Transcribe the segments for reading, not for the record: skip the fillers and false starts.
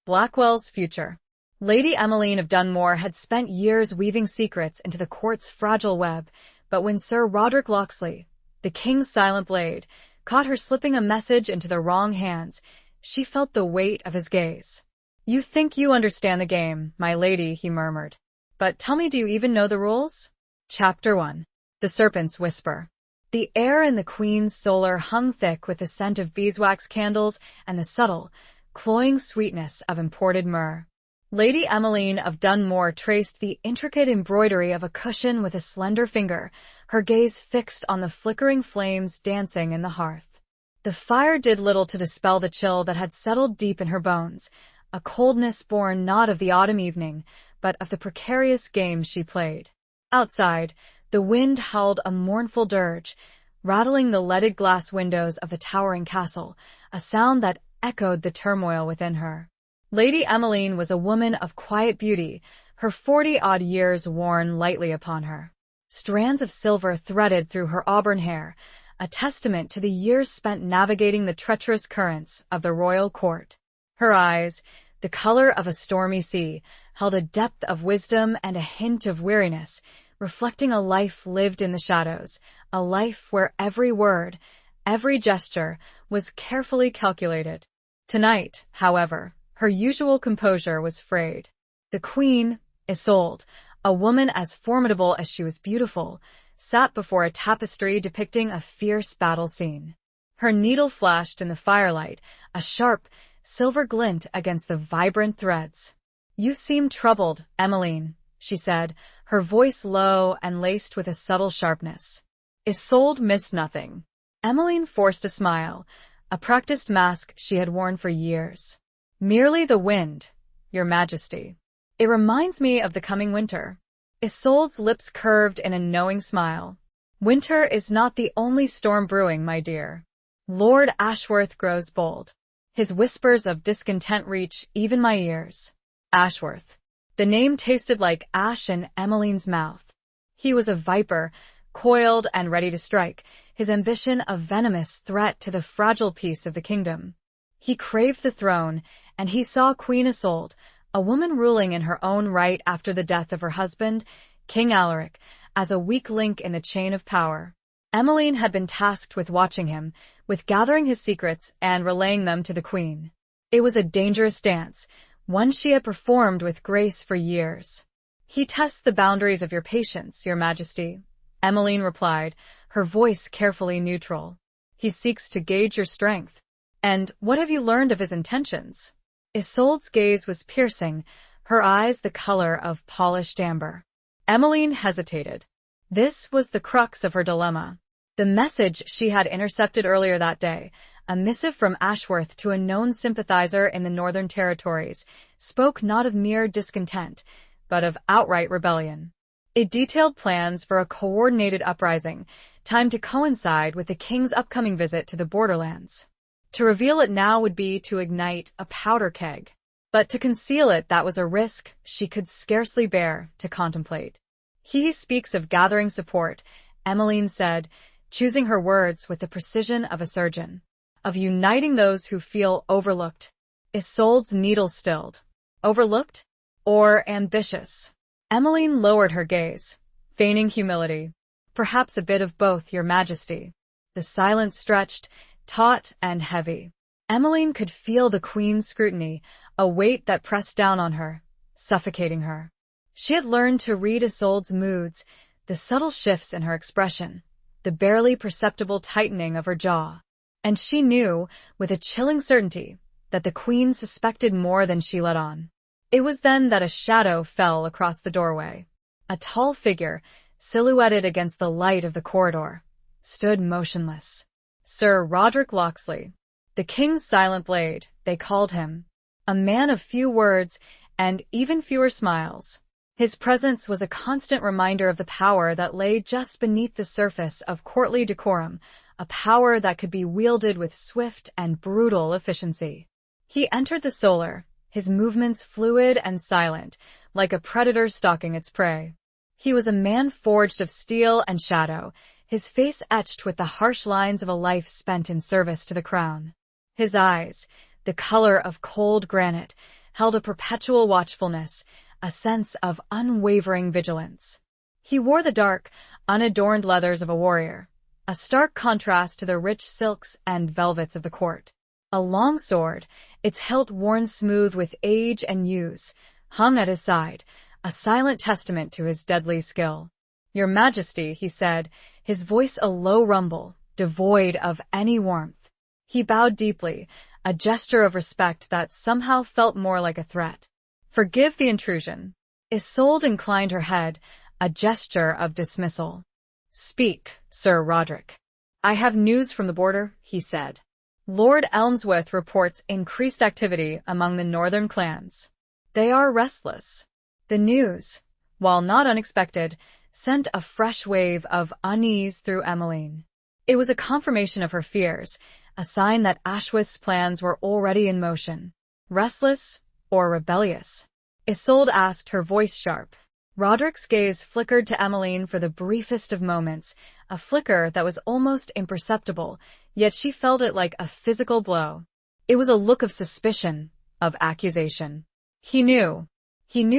Blackwells Future. Lady Emmeline of Dunmore had spent years weaving secrets into the court's fragile web, but when Sir Roderick Locksley, the king's silent blade, caught her slipping a message into the wrong hands, she felt the weight of his gaze. "You think you understand the game, my lady," he murmured. "But tell me, do you even know the rules?" Chapter 1. The Serpent's Whisper. The air in the Queen's solar hung thick with the scent of beeswax candles and the subtle, cloying sweetness of imported myrrh. Lady Emmeline of Dunmore traced the intricate embroidery of a cushion with a slender finger, her gaze fixed on the flickering flames dancing in the hearth. The fire did little to dispel the chill that had settled deep in her bones, a coldness born not of the autumn evening, but of the precarious game she played. Outside, the wind howled a mournful dirge, rattling the leaded glass windows of the towering castle, a sound that echoed the turmoil within her. Lady Emmeline was a woman of quiet beauty, her 40-odd years worn lightly upon her. Strands of silver threaded through her auburn hair, a testament to the years spent navigating the treacherous currents of the royal court. Her eyes, the color of a stormy sea, held a depth of wisdom and a hint of weariness, reflecting a life lived in the shadows, a life where every word, every gesture, was carefully calculated. Tonight, however, her usual composure was frayed. The Queen, Isolde, a woman as formidable as she was beautiful, sat before a tapestry depicting a fierce battle scene. Her needle flashed in the firelight, a sharp, silver glint against the vibrant threads. "You seem troubled, Emmeline," she said, her voice low and laced with a subtle sharpness. Isolde missed nothing. Emmeline forced a smile, a practiced mask she had worn for years. "Merely the wind, Your Majesty. It reminds me of the coming winter." Isolde's lips curved in a knowing smile. "Winter is not the only storm brewing, my dear." Lord Ashworth grows bold. His whispers of discontent reach even my ears. Ashworth. The name tasted like ash in Emmeline's mouth. He was a viper, coiled and ready to strike, his ambition a venomous threat to the fragile peace of the kingdom. He craved the throne, and he saw Queen Isolde, a woman ruling in her own right after the death of her husband, King Alaric, as a weak link in the chain of power. Emmeline had been tasked with watching him, with gathering his secrets and relaying them to the Queen. It was a dangerous dance, one she had performed with grace for years. "He tests the boundaries of your patience, Your Majesty," Emmeline replied, her voice carefully neutral. "He seeks to gauge your strength. And what have you learned of his intentions?" Isolde's gaze was piercing, her eyes the color of polished amber. Emmeline hesitated. This was the crux of her dilemma. The message she had intercepted earlier that day, a missive from Ashworth to a known sympathizer in the Northern Territories, spoke not of mere discontent, but of outright rebellion. It detailed plans for a coordinated uprising, timed to coincide with the king's upcoming visit to the borderlands. To reveal it now would be to ignite a powder keg. But to conceal it, that was a risk she could scarcely bear to contemplate. "He speaks of gathering support," Emmeline said, choosing her words with the precision of a surgeon. "Of uniting those who feel overlooked." Isolde's needle stilled. Overlooked? Or ambitious? Emmeline lowered her gaze, feigning humility. "Perhaps a bit of both, Your Majesty." The silence stretched, taut and heavy. Emmeline could feel the Queen's scrutiny, a weight that pressed down on her, suffocating her. She had learned to read Isolde's moods, the subtle shifts in her expression, the barely perceptible tightening of her jaw. And she knew, with a chilling certainty, that the Queen suspected more than she let on. It was then that a shadow fell across the doorway. A tall figure, silhouetted against the light of the corridor, stood motionless. Sir Roderick Locksley. The King's silent blade, they called him. A man of few words, and even fewer smiles. His presence was a constant reminder of the power that lay just beneath the surface of courtly decorum, a power that could be wielded with swift and brutal efficiency. He entered the solar, his movements fluid and silent, like a predator stalking its prey. He was a man forged of steel and shadow, his face etched with the harsh lines of a life spent in service to the crown. His eyes, the color of cold granite, held a perpetual watchfulness, a sense of unwavering vigilance. He wore the dark, unadorned leathers of a warrior, a stark contrast to the rich silks and velvets of the court. A long sword, its hilt worn smooth with age and use, hung at his side, a silent testament to his deadly skill. "Your Majesty," he said, his voice a low rumble, devoid of any warmth. He bowed deeply, a gesture of respect that somehow felt more like a threat. "Forgive the intrusion." Isolde inclined her head, a gesture of dismissal. "Speak, Sir Roderick." "I have news from the border," he said. "Lord Elmsworth reports increased activity among the northern clans. They are restless." The news, while not unexpected, sent a fresh wave of unease through Emmeline. It was a confirmation of her fears, a sign that Ashwith's plans were already in motion. "Restless or rebellious?" Isolde asked, her voice sharp. Roderick's gaze flickered to Emmeline for the briefest of moments, a flicker that was almost imperceptible, yet she felt it like a physical blow. It was a look of suspicion, of accusation. He knew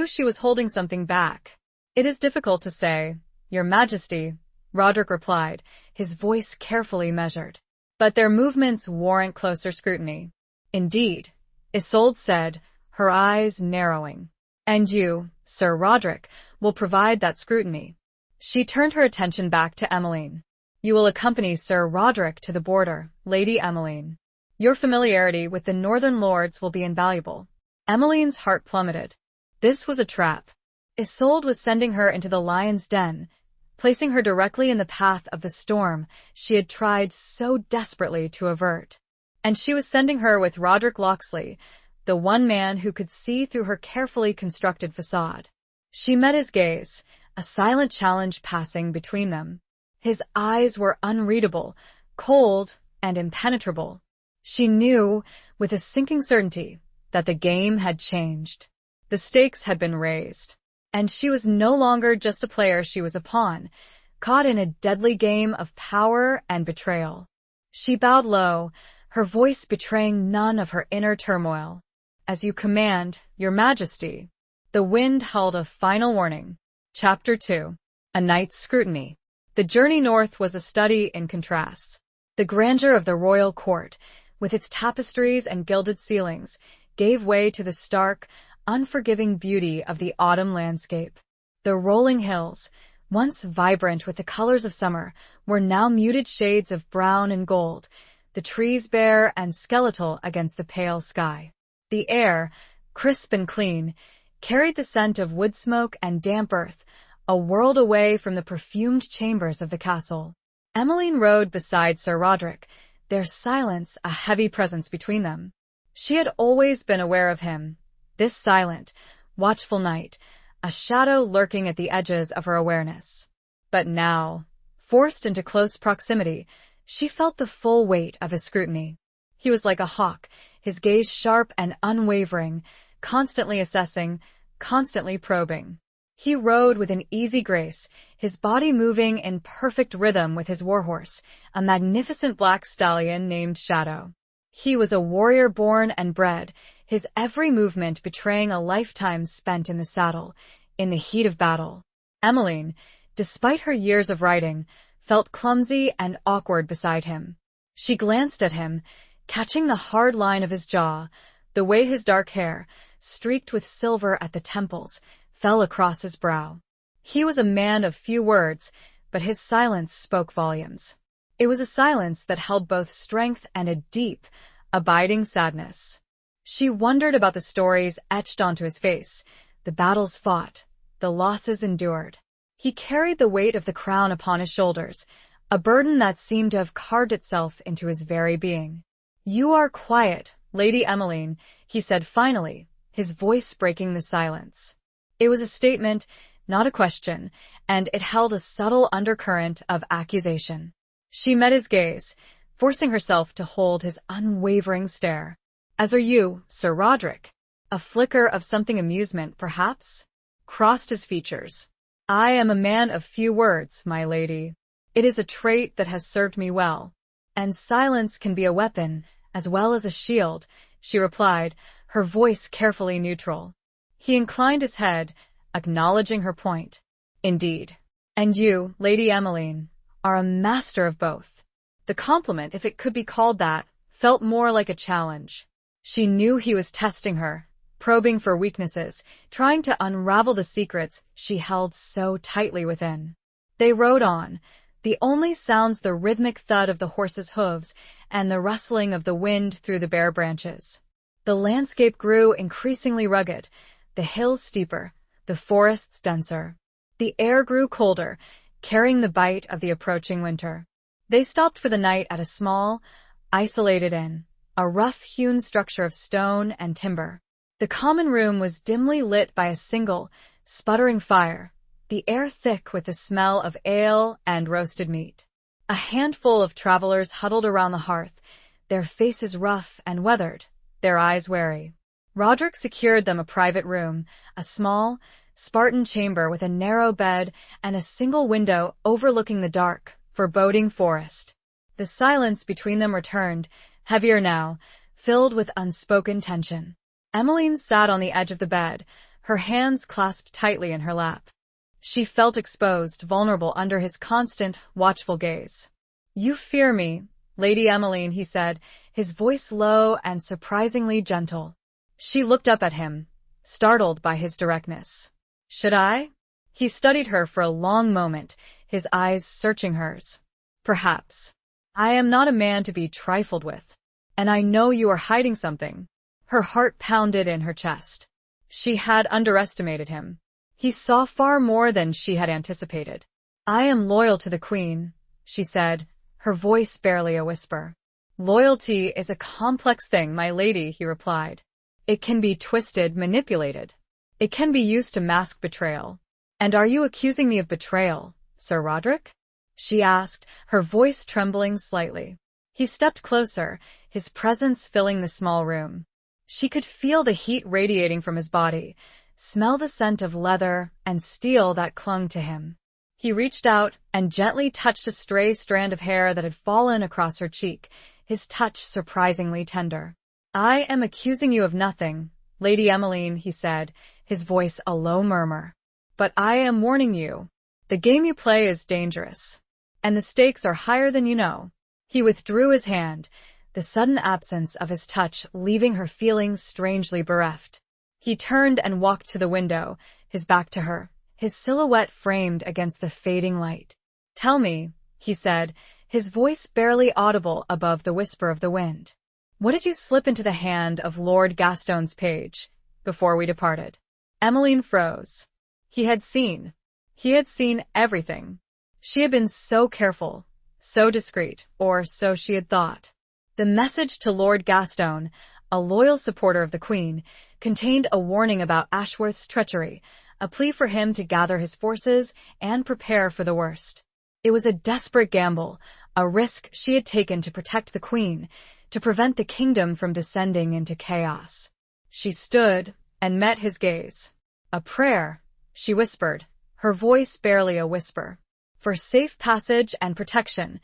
she was holding something back. "It is difficult to say, Your Majesty," Roderick replied, his voice carefully measured. "But their movements warrant closer scrutiny." "Indeed," Isolde said, her eyes narrowing. "And you, Sir Roderick, will provide that scrutiny." She turned her attention back to Emmeline. "You will accompany Sir Roderick to the border, Lady Emmeline. Your familiarity with the northern lords will be invaluable." Emmeline's heart plummeted. This was a trap. Isolde was sending her into the lion's den, placing her directly in the path of the storm she had tried so desperately to avert. And she was sending her with Roderick Locksley, the one man who could see through her carefully constructed facade. She met his gaze, a silent challenge passing between them. His eyes were unreadable, cold, and impenetrable. She knew, with a sinking certainty, that the game had changed. The stakes had been raised, and she was no longer just a player, she was a pawn, caught in a deadly game of power and betrayal. She bowed low, her voice betraying none of her inner turmoil. "As you command, Your Majesty." The wind held a final warning. Chapter 2. A Night's Scrutiny. The journey north was a study in contrasts. The grandeur of the royal court, with its tapestries and gilded ceilings, gave way to the stark, unforgiving beauty of the autumn landscape. The rolling hills, once vibrant with the colors of summer, were now muted shades of brown and gold, the trees bare and skeletal against the pale sky. The air, crisp and clean, carried the scent of wood smoke and damp earth, a world away from the perfumed chambers of the castle. Emmeline rode beside Sir Roderick, their silence a heavy presence between them. She had always been aware of him, this silent, watchful knight, a shadow lurking at the edges of her awareness. But now, forced into close proximity, she felt the full weight of his scrutiny. He was like a hawk, his gaze sharp and unwavering, constantly assessing, constantly probing. He rode with an easy grace, his body moving in perfect rhythm with his warhorse, a magnificent black stallion named Shadow. He was a warrior born and bred, his every movement betraying a lifetime spent in the saddle, in the heat of battle. Emmeline, despite her years of riding, felt clumsy and awkward beside him. She glanced at him, catching the hard line of his jaw, the way his dark hair, streaked with silver at the temples, fell across his brow. He was a man of few words, but his silence spoke volumes. It was a silence that held both strength and a deep, abiding sadness. She wondered about the stories etched onto his face, the battles fought, the losses endured. He carried the weight of the crown upon his shoulders, a burden that seemed to have carved itself into his very being. "You are quiet, Lady Emmeline," he said finally, his voice breaking the silence. It was a statement, not a question, and it held a subtle undercurrent of accusation. She met his gaze, forcing herself to hold his unwavering stare. "As are you, Sir Roderick." A flicker of something amusement, perhaps, crossed his features. "I am a man of few words, my lady. It is a trait that has served me well. And silence can be a weapon, as well as a shield," she replied, her voice carefully neutral. He inclined his head, acknowledging her point. Indeed. And you, Lady Emmeline, are a master of both. The compliment, if it could be called that, felt more like a challenge. She knew he was testing her, probing for weaknesses, trying to unravel the secrets she held so tightly within. They rode on, the only sounds the rhythmic thud of the horses' hooves and the rustling of the wind through the bare branches. The landscape grew increasingly rugged, the hills steeper, the forests denser. The air grew colder, carrying the bite of the approaching winter. They stopped for the night at a small, isolated inn, a rough-hewn structure of stone and timber. The common room was dimly lit by a single, sputtering fire, the air thick with the smell of ale and roasted meat. A handful of travelers huddled around the hearth, their faces rough and weathered, their eyes wary. Roderick secured them a private room, a small, Spartan chamber with a narrow bed and a single window overlooking the dark, foreboding forest. The silence between them returned, heavier now, filled with unspoken tension. Emmeline sat on the edge of the bed, her hands clasped tightly in her lap. She felt exposed, vulnerable under his constant, watchful gaze. "You fear me, Lady Emmeline," he said, his voice low and surprisingly gentle. She looked up at him, startled by his directness. "Should I?" He studied her for a long moment, his eyes searching hers. "Perhaps. I am not a man to be trifled with. And I know you are hiding something." Her heart pounded in her chest. She had underestimated him. He saw far more than she had anticipated. "I am loyal to the Queen," she said, her voice barely a whisper. "Loyalty is a complex thing, my lady," he replied. "It can be twisted, manipulated. It can be used to mask betrayal." "And are you accusing me of betrayal, Sir Roderick?" she asked, her voice trembling slightly. He stepped closer, his presence filling the small room. She could feel the heat radiating from his body, smell the scent of leather and steel that clung to him. He reached out and gently touched a stray strand of hair that had fallen across her cheek, his touch surprisingly tender. "I am accusing you of nothing, Lady Emmeline," he said, his voice a low murmur. "But I am warning you. The game you play is dangerous. And the stakes are higher than you know." He withdrew his hand, the sudden absence of his touch leaving her feeling strangely bereft. He turned and walked to the window, his back to her, his silhouette framed against the fading light. "Tell me," he said, his voice barely audible above the whisper of the wind. "What did you slip into the hand of Lord Gaston's page before we departed?" Emmeline froze. He had seen everything. She had been so careful, so discreet, or so she had thought. The message to Lord Gaston, a loyal supporter of the Queen, contained a warning about Ashworth's treachery, a plea for him to gather his forces and prepare for the worst. It was a desperate gamble, a risk she had taken to protect the Queen, to prevent the kingdom from descending into chaos. She stood and met his gaze. "A prayer," she whispered, her voice barely a whisper. "For safe passage and protection,"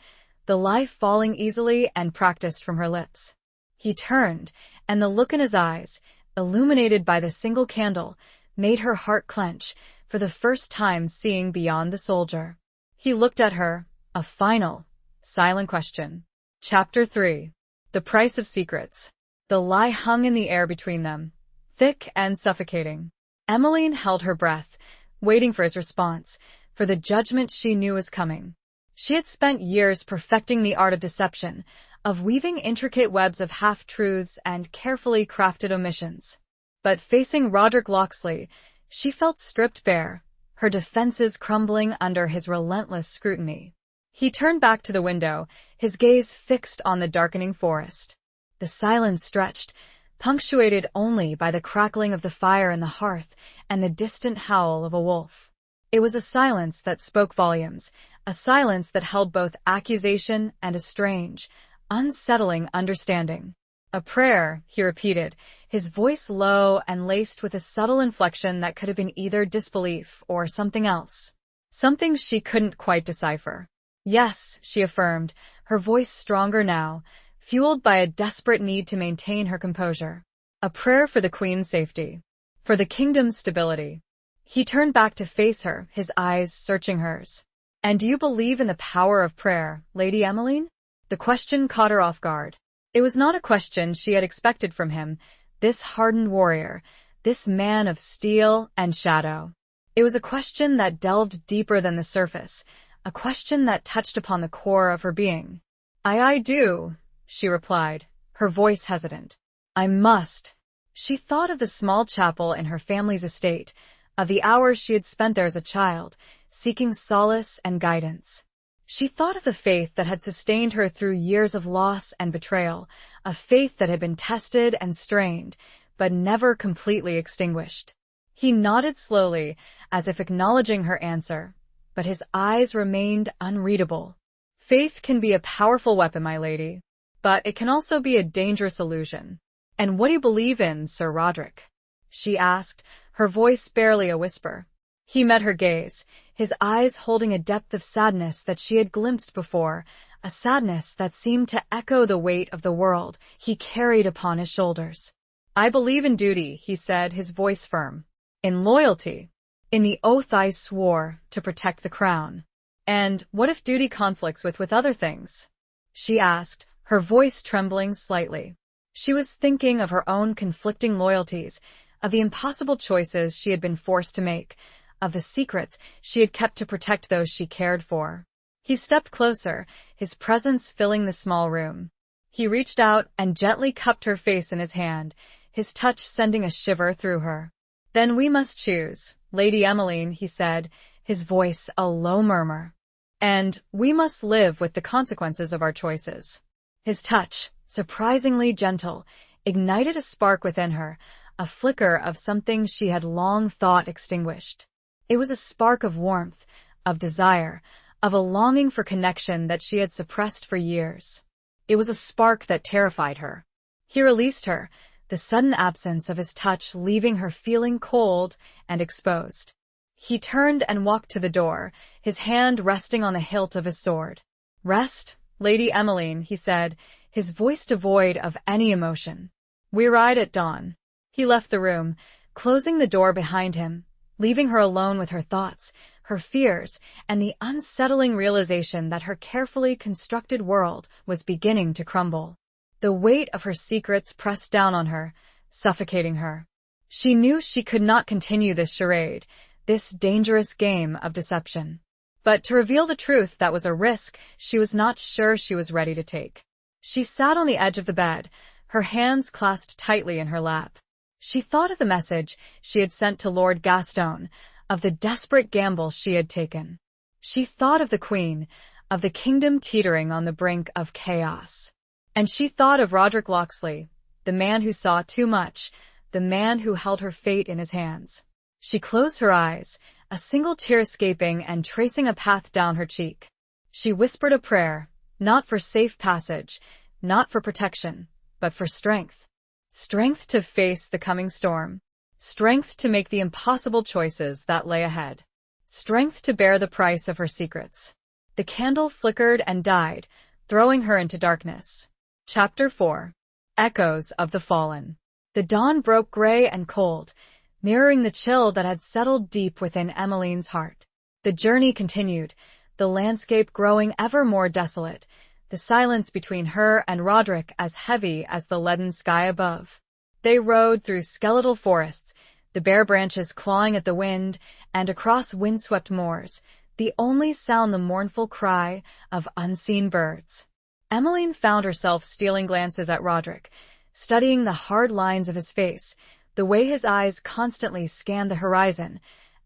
the lie falling easily and practiced from her lips. He turned, and the look in his eyes, illuminated by the single candle, made her heart clench, for the first time seeing beyond the soldier. He looked at her, a final, silent question. Chapter 3. The Price of Secrets. The lie hung in the air between them, thick and suffocating. Emmeline held her breath, waiting for his response, for the judgment she knew was coming. She had spent years perfecting the art of deception, of weaving intricate webs of half-truths and carefully crafted omissions. But facing Roderick Locksley, she felt stripped bare, her defenses crumbling under his relentless scrutiny. He turned back to the window, his gaze fixed on the darkening forest. The silence stretched, punctuated only by the crackling of the fire in the hearth and the distant howl of a wolf. It was a silence that spoke volumes, a silence that held both accusation and a strange, unsettling understanding. "A prayer," he repeated, his voice low and laced with a subtle inflection that could have been either disbelief or something else. Something she couldn't quite decipher. "Yes," she affirmed, her voice stronger now, fueled by a desperate need to maintain her composure. A prayer for the queen's safety. For the kingdom's stability. He turned back to face her, his eyes searching hers. And do you believe in the power of prayer, Lady Emmeline? The question caught her off guard. It was not a question she had expected from him, this hardened warrior, this man of steel and shadow. It was a question that delved deeper than the surface, a question that touched upon the core of her being. I do, she replied, her voice hesitant. I must. She thought of the small chapel in her family's estate, of the hours she had spent there as a child, seeking solace and guidance. She thought of the faith that had sustained her through years of loss and betrayal, a faith that had been tested and strained, but never completely extinguished. He nodded slowly, as if acknowledging her answer, but his eyes remained unreadable. Faith can be a powerful weapon, my lady, but it can also be a dangerous illusion. And what do you believe in, Sir Roderick? She asked, her voice barely a whisper. He met her gaze, his eyes holding a depth of sadness that she had glimpsed before, a sadness that seemed to echo the weight of the world he carried upon his shoulders. I believe in duty, he said, his voice firm. In loyalty. In the oath I swore to protect the crown. And what if duty conflicts with other things? She asked, her voice trembling slightly. She was thinking of her own conflicting loyalties, of the impossible choices she had been forced to make, of the secrets she had kept to protect those she cared for. He stepped closer, his presence filling the small room. He reached out and gently cupped her face in his hand, his touch sending a shiver through her. Then we must choose, Lady Emmeline, he said, his voice a low murmur. And we must live with the consequences of our choices. His touch, surprisingly gentle, ignited a spark within her, a flicker of something she had long thought extinguished. It was a spark of warmth, of desire, of a longing for connection that she had suppressed for years. It was a spark that terrified her. He released her, the sudden absence of his touch leaving her feeling cold and exposed. He turned and walked to the door, his hand resting on the hilt of his sword. Rest, Lady Emmeline, he said, his voice devoid of any emotion. We ride at dawn. He left the room, closing the door behind him, leaving her alone with her thoughts, her fears, and the unsettling realization that her carefully constructed world was beginning to crumble. The weight of her secrets pressed down on her, suffocating her. She knew she could not continue this charade, this dangerous game of deception. But to reveal the truth, that was a risk she was not sure she was ready to take. She sat on the edge of the bed, her hands clasped tightly in her lap. She thought of the message she had sent to Lord Gaston, of the desperate gamble she had taken. She thought of the Queen, of the kingdom teetering on the brink of chaos. And she thought of Roderick Locksley, the man who saw too much, the man who held her fate in his hands. She closed her eyes, a single tear escaping and tracing a path down her cheek. She whispered a prayer, not for safe passage, not for protection, but for strength. Strength to face the coming storm. Strength to make the impossible choices that lay ahead. Strength to bear the price of her secrets. The candle flickered and died, throwing her into darkness. Chapter 4. Echoes of the Fallen. The dawn broke gray and cold, mirroring the chill that had settled deep within Emmeline's heart. The journey continued, the landscape growing ever more desolate, the silence between her and Roderick as heavy as the leaden sky above. They rode through skeletal forests, the bare branches clawing at the wind, and across windswept moors, the only sound the mournful cry of unseen birds. Emmeline found herself stealing glances at Roderick, studying the hard lines of his face, the way his eyes constantly scanned the horizon,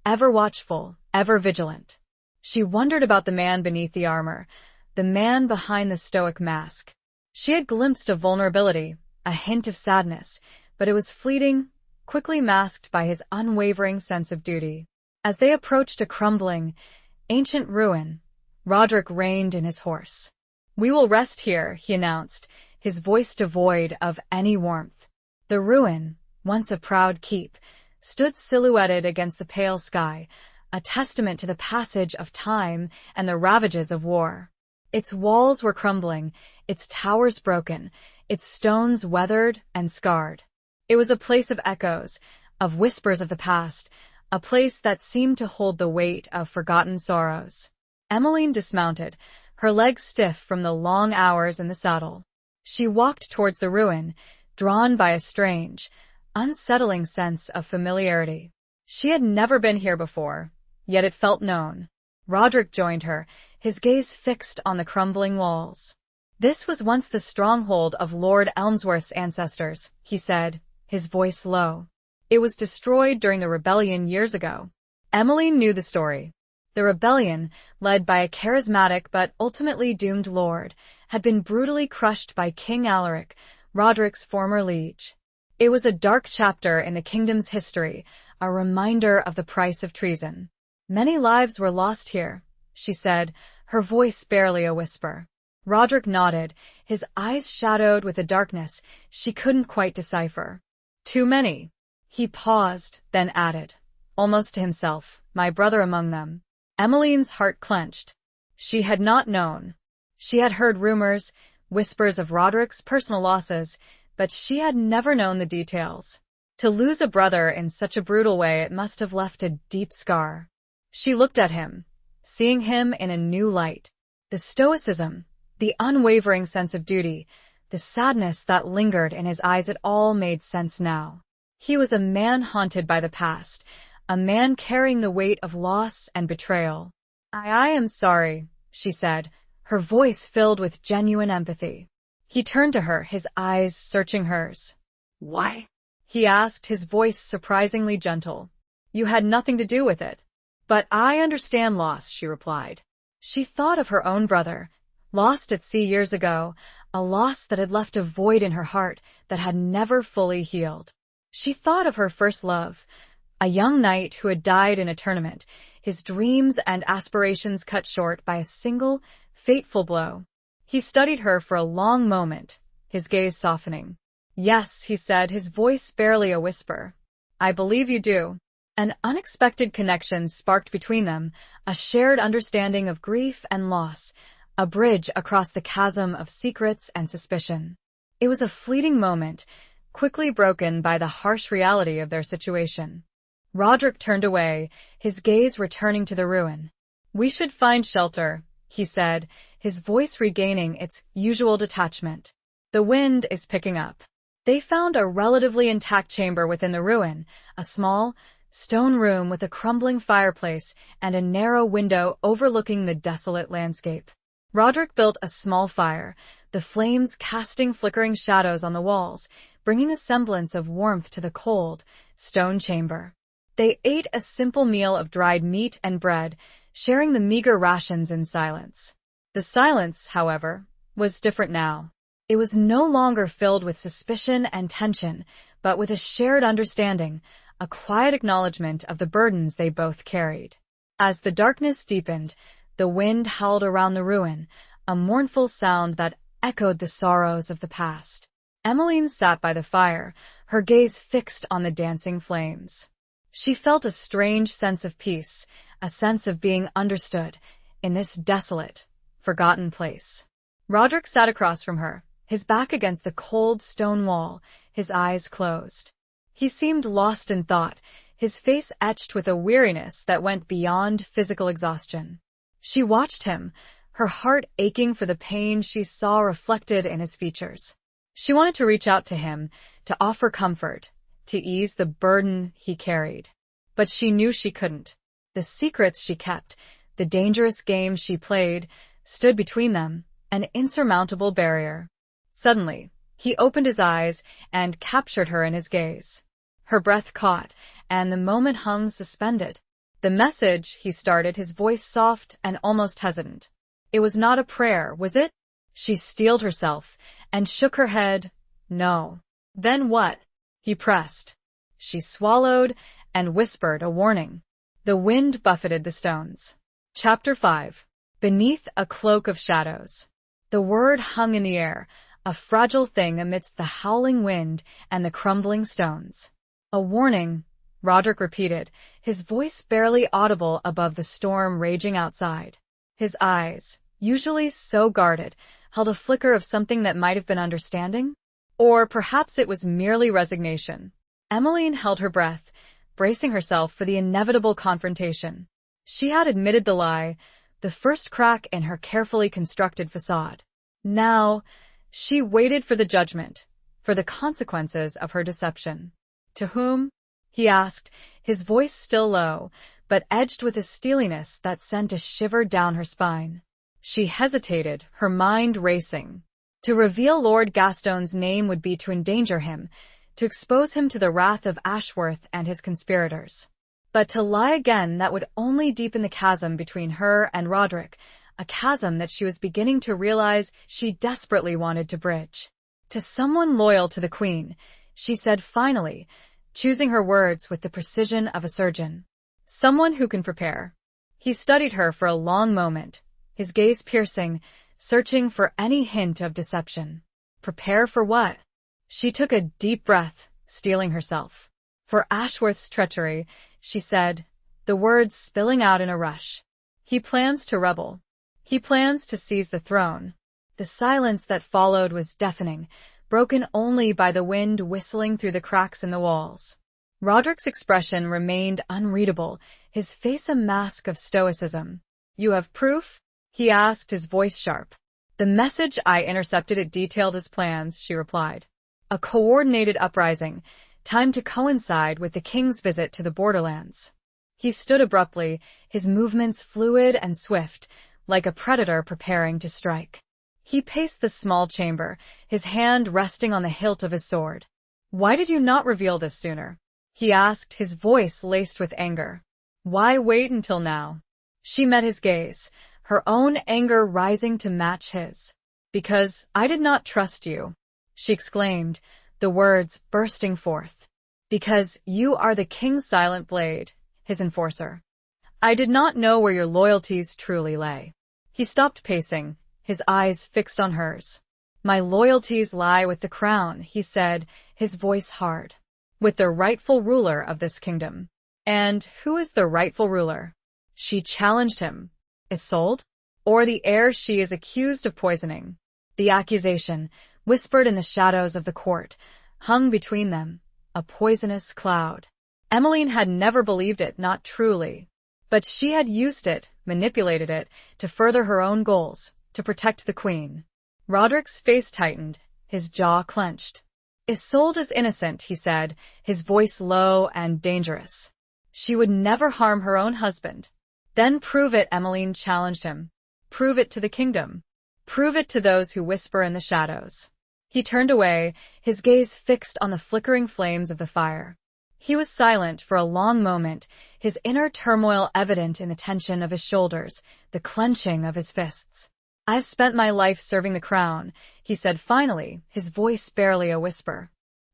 ever watchful, ever vigilant. She wondered about the man beneath the armor, the man behind the stoic mask. She had glimpsed a vulnerability, a hint of sadness, but it was fleeting, quickly masked by his unwavering sense of duty. As they approached a crumbling, ancient ruin, Roderick reined in his horse. "We will rest here," he announced, his voice devoid of any warmth. The ruin, once a proud keep, stood silhouetted against the pale sky, a testament to the passage of time and the ravages of war. Its walls were crumbling, its towers broken, its stones weathered and scarred. It was a place of echoes, of whispers of the past, a place that seemed to hold the weight of forgotten sorrows. Emmeline dismounted, her legs stiff from the long hours in the saddle. She walked towards the ruin, drawn by a strange, unsettling sense of familiarity. She had never been here before, yet it felt known. Roderick joined her, his gaze fixed on the crumbling walls. "This was once the stronghold of Lord Elmsworth's ancestors," he said, his voice low. "It was destroyed during the rebellion years ago." Emmeline knew the story. The rebellion, led by a charismatic but ultimately doomed lord, had been brutally crushed by King Alaric, Roderick's former liege. It was a dark chapter in the kingdom's history, a reminder of the price of treason. "Many lives were lost here," she said, her voice barely a whisper. Roderick nodded, his eyes shadowed with a darkness she couldn't quite decipher. "Too many." He paused, then added, almost to himself, "My brother among them." Emmeline's heart clenched. She had not known. She had heard rumors, whispers of Roderick's personal losses, but she had never known the details. To lose a brother in such a brutal way, it must have left a deep scar. She looked at him, seeing him in a new light. The stoicism, the unwavering sense of duty, the sadness that lingered in his eyes, it all made sense now. He was a man haunted by the past, a man carrying the weight of loss and betrayal. I am sorry," she said, her voice filled with genuine empathy. He turned to her, his eyes searching hers. "Why?" he asked, his voice surprisingly gentle. "You had nothing to do with it." "But I understand loss," she replied. She thought of her own brother, lost at sea years ago, a loss that had left a void in her heart that had never fully healed. She thought of her first love, a young knight who had died in a tournament, his dreams and aspirations cut short by a single, fateful blow. He studied her for a long moment, his gaze softening. "Yes," he said, his voice barely a whisper. "I believe you do." An unexpected connection sparked between them, a shared understanding of grief and loss, a bridge across the chasm of secrets and suspicion. It was a fleeting moment, quickly broken by the harsh reality of their situation. Roderick turned away, his gaze returning to the ruin. "We should find shelter," he said, his voice regaining its usual detachment. "The wind is picking up." They found a relatively intact chamber within the ruin, a small, stone room with a crumbling fireplace and a narrow window overlooking the desolate landscape. Roderick built a small fire, the flames casting flickering shadows on the walls, bringing a semblance of warmth to the cold, stone chamber. They ate a simple meal of dried meat and bread, sharing the meager rations in silence. The silence, however, was different now. It was no longer filled with suspicion and tension, but with a shared understanding, a quiet acknowledgement of the burdens they both carried. As the darkness deepened, the wind howled around the ruin, a mournful sound that echoed the sorrows of the past. Emmeline sat by the fire, her gaze fixed on the dancing flames. She felt a strange sense of peace, a sense of being understood, in this desolate, forgotten place. Roderick sat across from her, his back against the cold stone wall, his eyes closed. He seemed lost in thought, his face etched with a weariness that went beyond physical exhaustion. She watched him, her heart aching for the pain she saw reflected in his features. She wanted to reach out to him, to offer comfort, to ease the burden he carried. But she knew she couldn't. The secrets she kept, the dangerous games she played, stood between them, an insurmountable barrier. Suddenly, he opened his eyes and captured her in his gaze. Her breath caught, and the moment hung suspended. "The message," he started, his voice soft and almost hesitant. "It was not a prayer, was it?" She steeled herself and shook her head. "No." "Then what?" he pressed. She swallowed and whispered a warning. The wind buffeted the stones. Chapter 5. Beneath a cloak of shadows. The word hung in the air, a fragile thing amidst the howling wind and the crumbling stones. "A warning," Roderick repeated, his voice barely audible above the storm raging outside. His eyes, usually so guarded, held a flicker of something that might have been understanding. Or perhaps it was merely resignation. Emmeline held her breath, bracing herself for the inevitable confrontation. She had admitted the lie, the first crack in her carefully constructed facade. Now, she waited for the judgment, for the consequences of her deception. To whom? He asked, his voice still low, but edged with a steeliness that sent a shiver down her spine. She hesitated, her mind racing. To reveal Lord Gaston's name would be to endanger him, to expose him to the wrath of Ashworth and his conspirators. But to lie again, that would only deepen the chasm between her and Roderick, a chasm that she was beginning to realize she desperately wanted to bridge. To someone loyal to the Queen, she said finally, choosing her words with the precision of a surgeon. Someone who can prepare. He studied her for a long moment, his gaze piercing, searching for any hint of deception. Prepare for what? She took a deep breath, steeling herself. For Ashworth's treachery, she said, the words spilling out in a rush. He plans to rebel. He plans to seize the throne. The silence that followed was deafening, broken only by the wind whistling through the cracks in the walls. Roderick's expression remained unreadable, his face a mask of stoicism. You have proof? He asked, his voice sharp. The message I intercepted, it detailed his plans, she replied. A coordinated uprising, timed to coincide with the king's visit to the borderlands. He stood abruptly, his movements fluid and swift, like a predator preparing to strike. He paced the small chamber, his hand resting on the hilt of his sword. Why did you not reveal this sooner? He asked, his voice laced with anger. Why wait until now? She met his gaze, her own anger rising to match his. Because I did not trust you, she exclaimed, the words bursting forth. Because you are the king's silent blade, his enforcer. I did not know where your loyalties truly lay. He stopped pacing, his eyes fixed on hers. My loyalties lie with the crown, he said, his voice hard. With the rightful ruler of this kingdom. And who is the rightful ruler? She challenged him. Isolde? Or the heir she is accused of poisoning? The accusation, whispered in the shadows of the court, hung between them, a poisonous cloud. Emmeline had never believed it, not truly. But she had used it, manipulated it, to further her own goals, to protect the Queen. Roderick's face tightened, his jaw clenched. Isolde is innocent, he said, his voice low and dangerous. She would never harm her own husband. Then prove it, Emmeline challenged him. Prove it to the kingdom. Prove it to those who whisper in the shadows. He turned away, his gaze fixed on the flickering flames of the fire. He was silent for a long moment, his inner turmoil evident in the tension of his shoulders, the clenching of his fists. I've spent my life serving the crown, he said finally, his voice barely a whisper.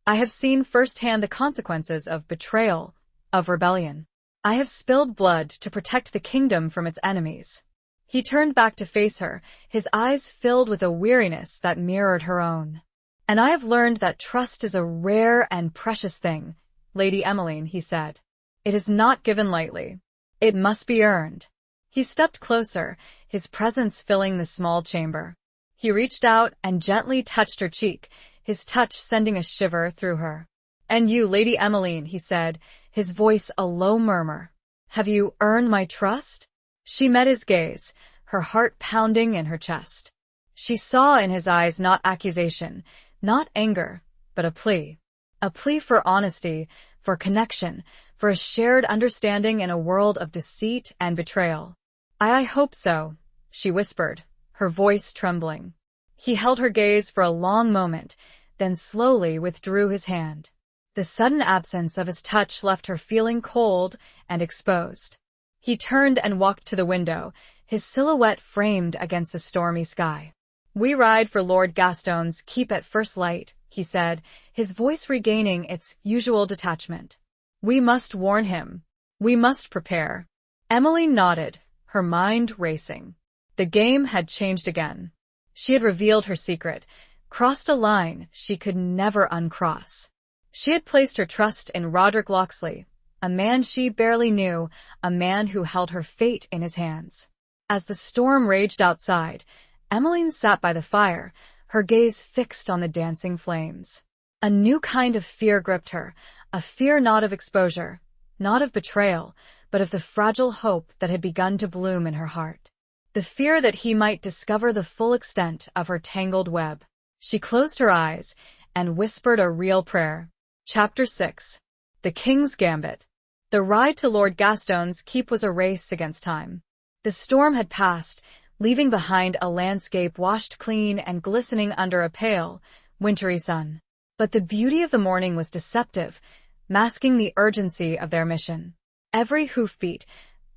I have seen firsthand the consequences of betrayal, of rebellion. I have spilled blood to protect the kingdom from its enemies. He turned back to face her, his eyes filled with a weariness that mirrored her own. And I have learned that trust is a rare and precious thing, Lady Emmeline, he said. It is not given lightly. It must be earned. He stepped closer, his presence filling the small chamber. He reached out and gently touched her cheek, his touch sending a shiver through her. And you, Lady Emmeline, he said, his voice a low murmur. Have you earned my trust? She met his gaze, her heart pounding in her chest. She saw in his eyes not accusation, not anger, but a plea. A plea for honesty, for connection, for a shared understanding in a world of deceit and betrayal. I hope so, she whispered, her voice trembling. He held her gaze for a long moment, then slowly withdrew his hand. The sudden absence of his touch left her feeling cold and exposed. He turned and walked to the window, his silhouette framed against the stormy sky. We ride for Lord Gaston's keep at first light, he said, his voice regaining its usual detachment. We must warn him. We must prepare. Emmeline nodded, her mind racing. The game had changed again. She had revealed her secret, crossed a line she could never uncross. She had placed her trust in Roderick Locksley, a man she barely knew, a man who held her fate in his hands. As the storm raged outside, Emmeline sat by the fire, her gaze fixed on the dancing flames. A new kind of fear gripped her, a fear not of exposure, not of betrayal, but of the fragile hope that had begun to bloom in her heart. The fear that he might discover the full extent of her tangled web. She closed her eyes and whispered a real prayer. Chapter 6. The King's Gambit. The ride to Lord Gaston's keep was a race against time. The storm had passed, leaving behind a landscape washed clean and glistening under a pale, wintry sun. But the beauty of the morning was deceptive, masking the urgency of their mission. Every hoofbeat,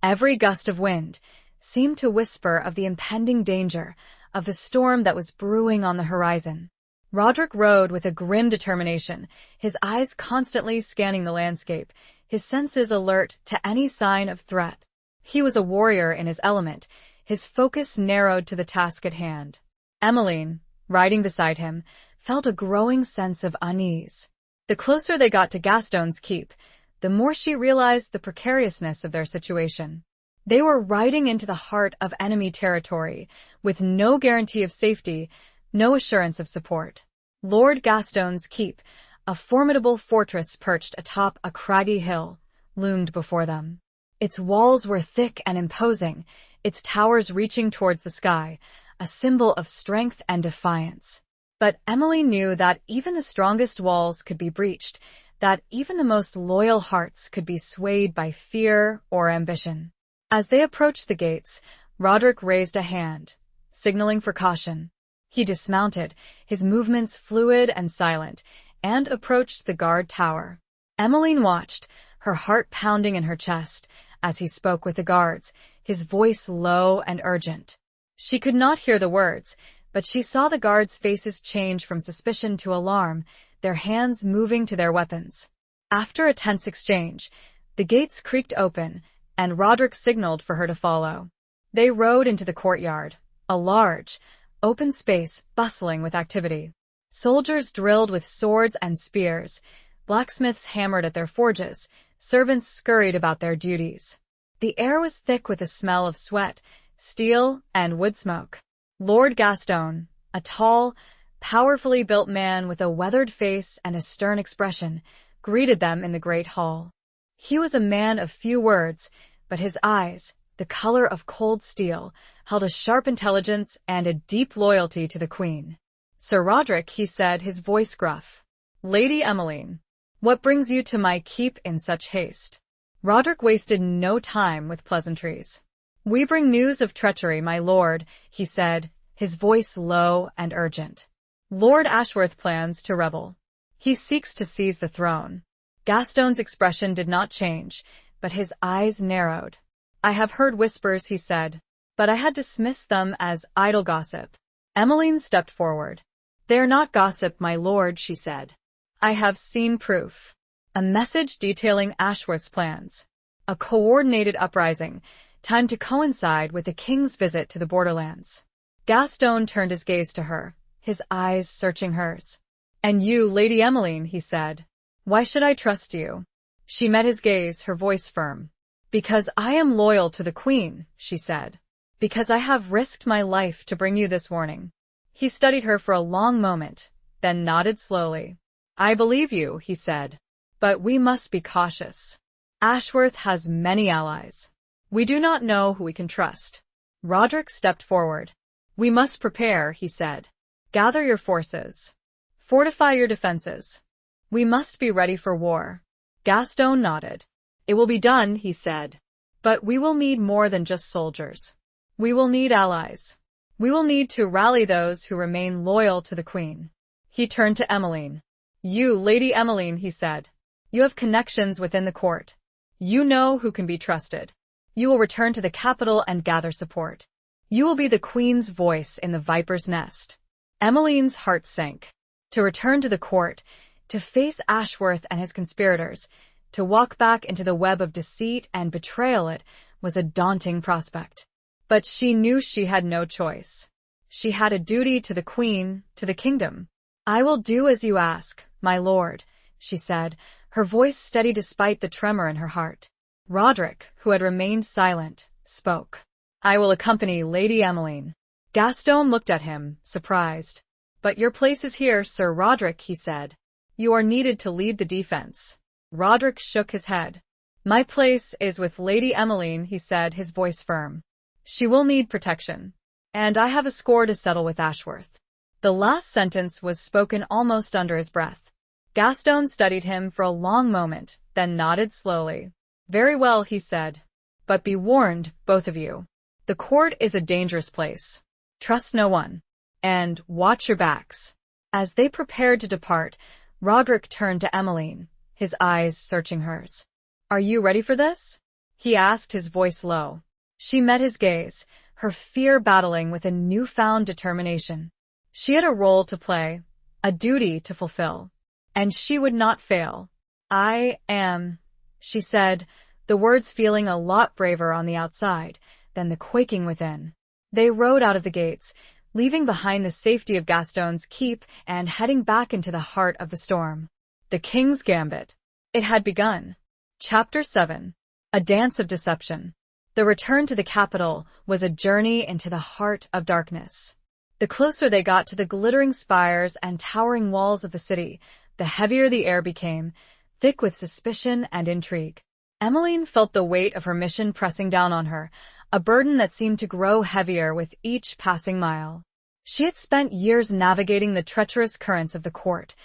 every gust of wind, seemed to whisper of the impending danger, of the storm that was brewing on the horizon. Roderick rode with a grim determination, his eyes constantly scanning the landscape, his senses alert to any sign of threat. He was a warrior in his element, his focus narrowed to the task at hand. Emmeline, riding beside him, felt a growing sense of unease. The closer they got to Gaston's keep, the more she realized the precariousness of their situation. They were riding into the heart of enemy territory, with no guarantee of safety, no assurance of support. Lord Gaston's keep, a formidable fortress perched atop a craggy hill, loomed before them. Its walls were thick and imposing, its towers reaching towards the sky, a symbol of strength and defiance. But Emily knew that even the strongest walls could be breached, that even the most loyal hearts could be swayed by fear or ambition. As they approached the gates, Roderick raised a hand, signaling for caution. He dismounted, his movements fluid and silent, and approached the guard tower. Emmeline watched, her heart pounding in her chest, as he spoke with the guards, his voice low and urgent. She could not hear the words, but she saw the guards' faces change from suspicion to alarm, their hands moving to their weapons. After a tense exchange, the gates creaked open, and Roderick signaled for her to follow. They rode into the courtyard, a large, open space bustling with activity. Soldiers drilled with swords and spears, blacksmiths hammered at their forges, servants scurried about their duties. The air was thick with the smell of sweat, steel, and wood smoke. Lord Gaston, a tall, powerfully built man with a weathered face and a stern expression, greeted them in the great hall. He was a man of few words, but his eyes, the color of cold steel, held a sharp intelligence and a deep loyalty to the Queen. "Sir Roderick," he said, his voice gruff. "Lady Emmeline, what brings you to my keep in such haste?" Roderick wasted no time with pleasantries. "We bring news of treachery, my lord," he said, his voice low and urgent. "Lord Ashworth plans to rebel. He seeks to seize the throne." Gaston's expression did not change, but his eyes narrowed. "I have heard whispers," he said, "but I had dismissed them as idle gossip." Emmeline stepped forward. "They are not gossip, my lord," she said. "I have seen proof. A message detailing Ashworth's plans. A coordinated uprising, timed to coincide with the king's visit to the borderlands." Gaston turned his gaze to her, his eyes searching hers. "And you, Lady Emmeline," he said. "Why should I trust you?" She met his gaze, her voice firm. "Because I am loyal to the Queen," she said. "Because I have risked my life to bring you this warning." He studied her for a long moment, then nodded slowly. "I believe you," he said. "But we must be cautious. Ashworth has many allies. We do not know who we can trust." Roderick stepped forward. "We must prepare," he said. "Gather your forces. Fortify your defenses. We must be ready for war." Gaston nodded. "It will be done," he said. "But we will need more than just soldiers. We will need allies. We will need to rally those who remain loyal to the Queen." He turned to Emmeline. "You, Lady Emmeline," he said. "You have connections within the court. You know who can be trusted. You will return to the capital and gather support. You will be the Queen's voice in the viper's nest." Emmeline's heart sank. To return to the court, to face Ashworth and his conspirators, to walk back into the web of deceit and betrayal, it was a daunting prospect. But she knew she had no choice. She had a duty to the Queen, to the kingdom. "I will do as you ask, my lord," she said, her voice steady despite the tremor in her heart. Roderick, who had remained silent, spoke. "I will accompany Lady Emmeline." Gaston looked at him, surprised. But your place is here, Sir Roderick, he said. You are needed to lead the defense. Roderick shook his head. My place is with Lady Emmeline, he said, his voice firm. She will need protection. And I have a score to settle with Ashworth. The last sentence was spoken almost under his breath. Gaston studied him for a long moment, then nodded slowly. Very well, he said. But be warned, both of you. The court is a dangerous place. Trust no one. And watch your backs. As they prepared to depart, Roderick turned to Emmeline, his eyes searching hers. Are you ready for this? He asked, his voice low. She met his gaze, her fear battling with a newfound determination. She had a role to play, a duty to fulfill, and she would not fail. I am, she said, the words feeling a lot braver on the outside than the quaking within. They rode out of the gates, leaving behind the safety of Gaston's keep and heading back into the heart of the storm. The King's Gambit. It had begun. Chapter 7. A Dance of Deception. The return to the capital was a journey into the heart of darkness. The closer they got to the glittering spires and towering walls of the city, the heavier the air became, thick with suspicion and intrigue. Emmeline felt the weight of her mission pressing down on her, a burden that seemed to grow heavier with each passing mile. She had spent years navigating the treacherous currents of the court,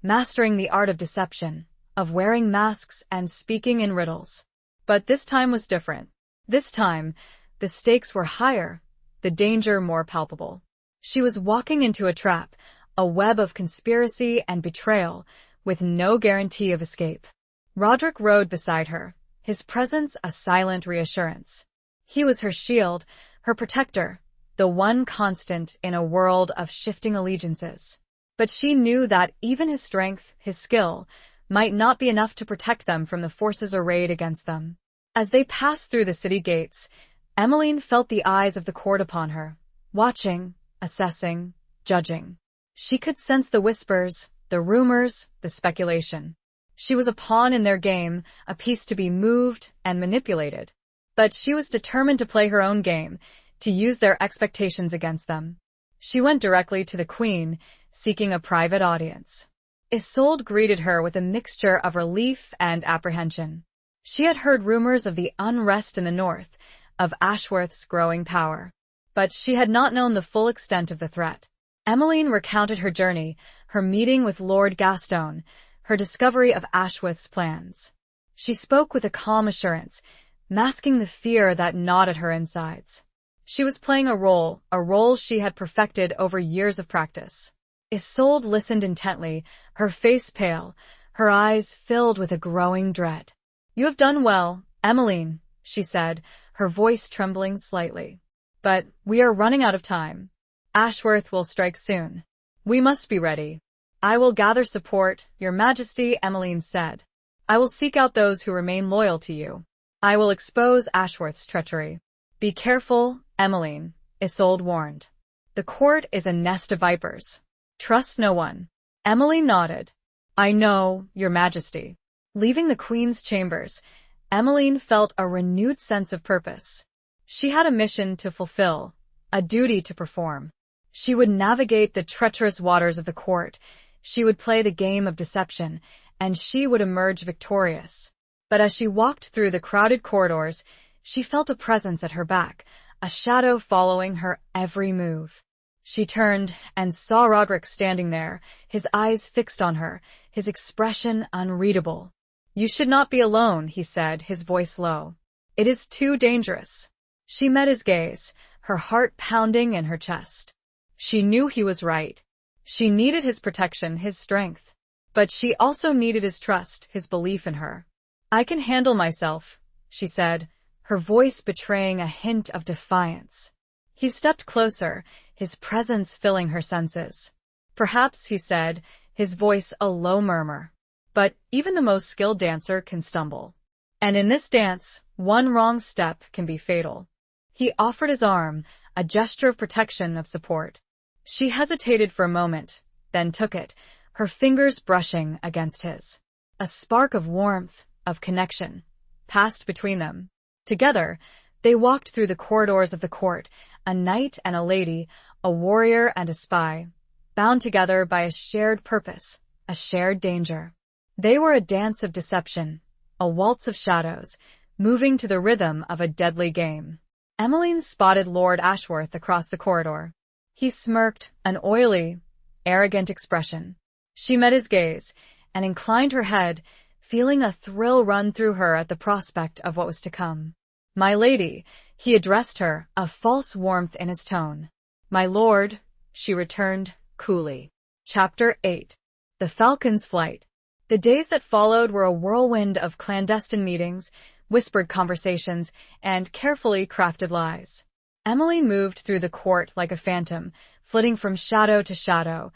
mastering the art of deception, of wearing masks and speaking in riddles. But this time was different. This time, the stakes were higher, the danger more palpable. She was walking into a trap, a web of conspiracy and betrayal, with no guarantee of escape. Roderick rode beside her, his presence a silent reassurance. He was her shield, her protector, the one constant in a world of shifting allegiances. But she knew that even his strength, his skill, might not be enough to protect them from the forces arrayed against them. As they passed through the city gates, Emmeline felt the eyes of the court upon her, watching, assessing, judging. She could sense the whispers, the rumors, the speculation. She was a pawn in their game, a piece to be moved and manipulated. But she was determined to play her own game, to use their expectations against them. She went directly to the Queen, seeking a private audience. Isolde greeted her with a mixture of relief and apprehension. She had heard rumors of the unrest in the north, of Ashworth's growing power. But she had not known the full extent of the threat. Emmeline recounted her journey, her meeting with Lord Gaston, her discovery of Ashworth's plans. She spoke with a calm assurance, masking the fear that gnawed at her insides. She was playing a role she had perfected over years of practice. Isolde listened intently, her face pale, her eyes filled with a growing dread. You have done well, Emmeline, she said, her voice trembling slightly. But we are running out of time. Ashworth will strike soon. We must be ready. I will gather support, Your Majesty, Emmeline said. I will seek out those who remain loyal to you. I will expose Ashworth's treachery. Be careful, Emmeline, Isolde warned. The court is a nest of vipers. Trust no one. Emmeline nodded. I know, Your Majesty. Leaving the Queen's chambers, Emmeline felt a renewed sense of purpose. She had a mission to fulfill, a duty to perform. She would navigate the treacherous waters of the court, she would play the game of deception, and she would emerge victorious. But as she walked through the crowded corridors, she felt a presence at her back, a shadow following her every move. She turned and saw Roderick standing there, his eyes fixed on her, his expression unreadable. You should not be alone, he said, his voice low. It is too dangerous. She met his gaze, her heart pounding in her chest. She knew he was right. She needed his protection, his strength. But she also needed his trust, his belief in her. I can handle myself, she said, her voice betraying a hint of defiance. He stepped closer, his presence filling her senses. Perhaps, he said, his voice a low murmur. But even the most skilled dancer can stumble. And in this dance, one wrong step can be fatal. He offered his arm, a gesture of protection, of support. She hesitated for a moment, then took it, her fingers brushing against his. A spark of warmth, of connection, passed between them. Together, they walked through the corridors of the court, a knight and a lady, a warrior and a spy. bound together by a shared purpose, a shared danger. They were a dance of deception, a waltz of shadows, moving to the rhythm of a deadly game. Emmeline spotted Lord Ashworth across the corridor. He smirked, an oily, arrogant expression. She met his gaze and inclined her head, feeling a thrill run through her at the prospect of what was to come. "My lady," he addressed her, a false warmth in his tone. "My lord," she returned coolly. Chapter 8. The Falcon's Flight. The days that followed were a whirlwind of clandestine meetings, whispered conversations, and carefully crafted lies. Emily moved through the court like a phantom, flitting from shadow to shadow,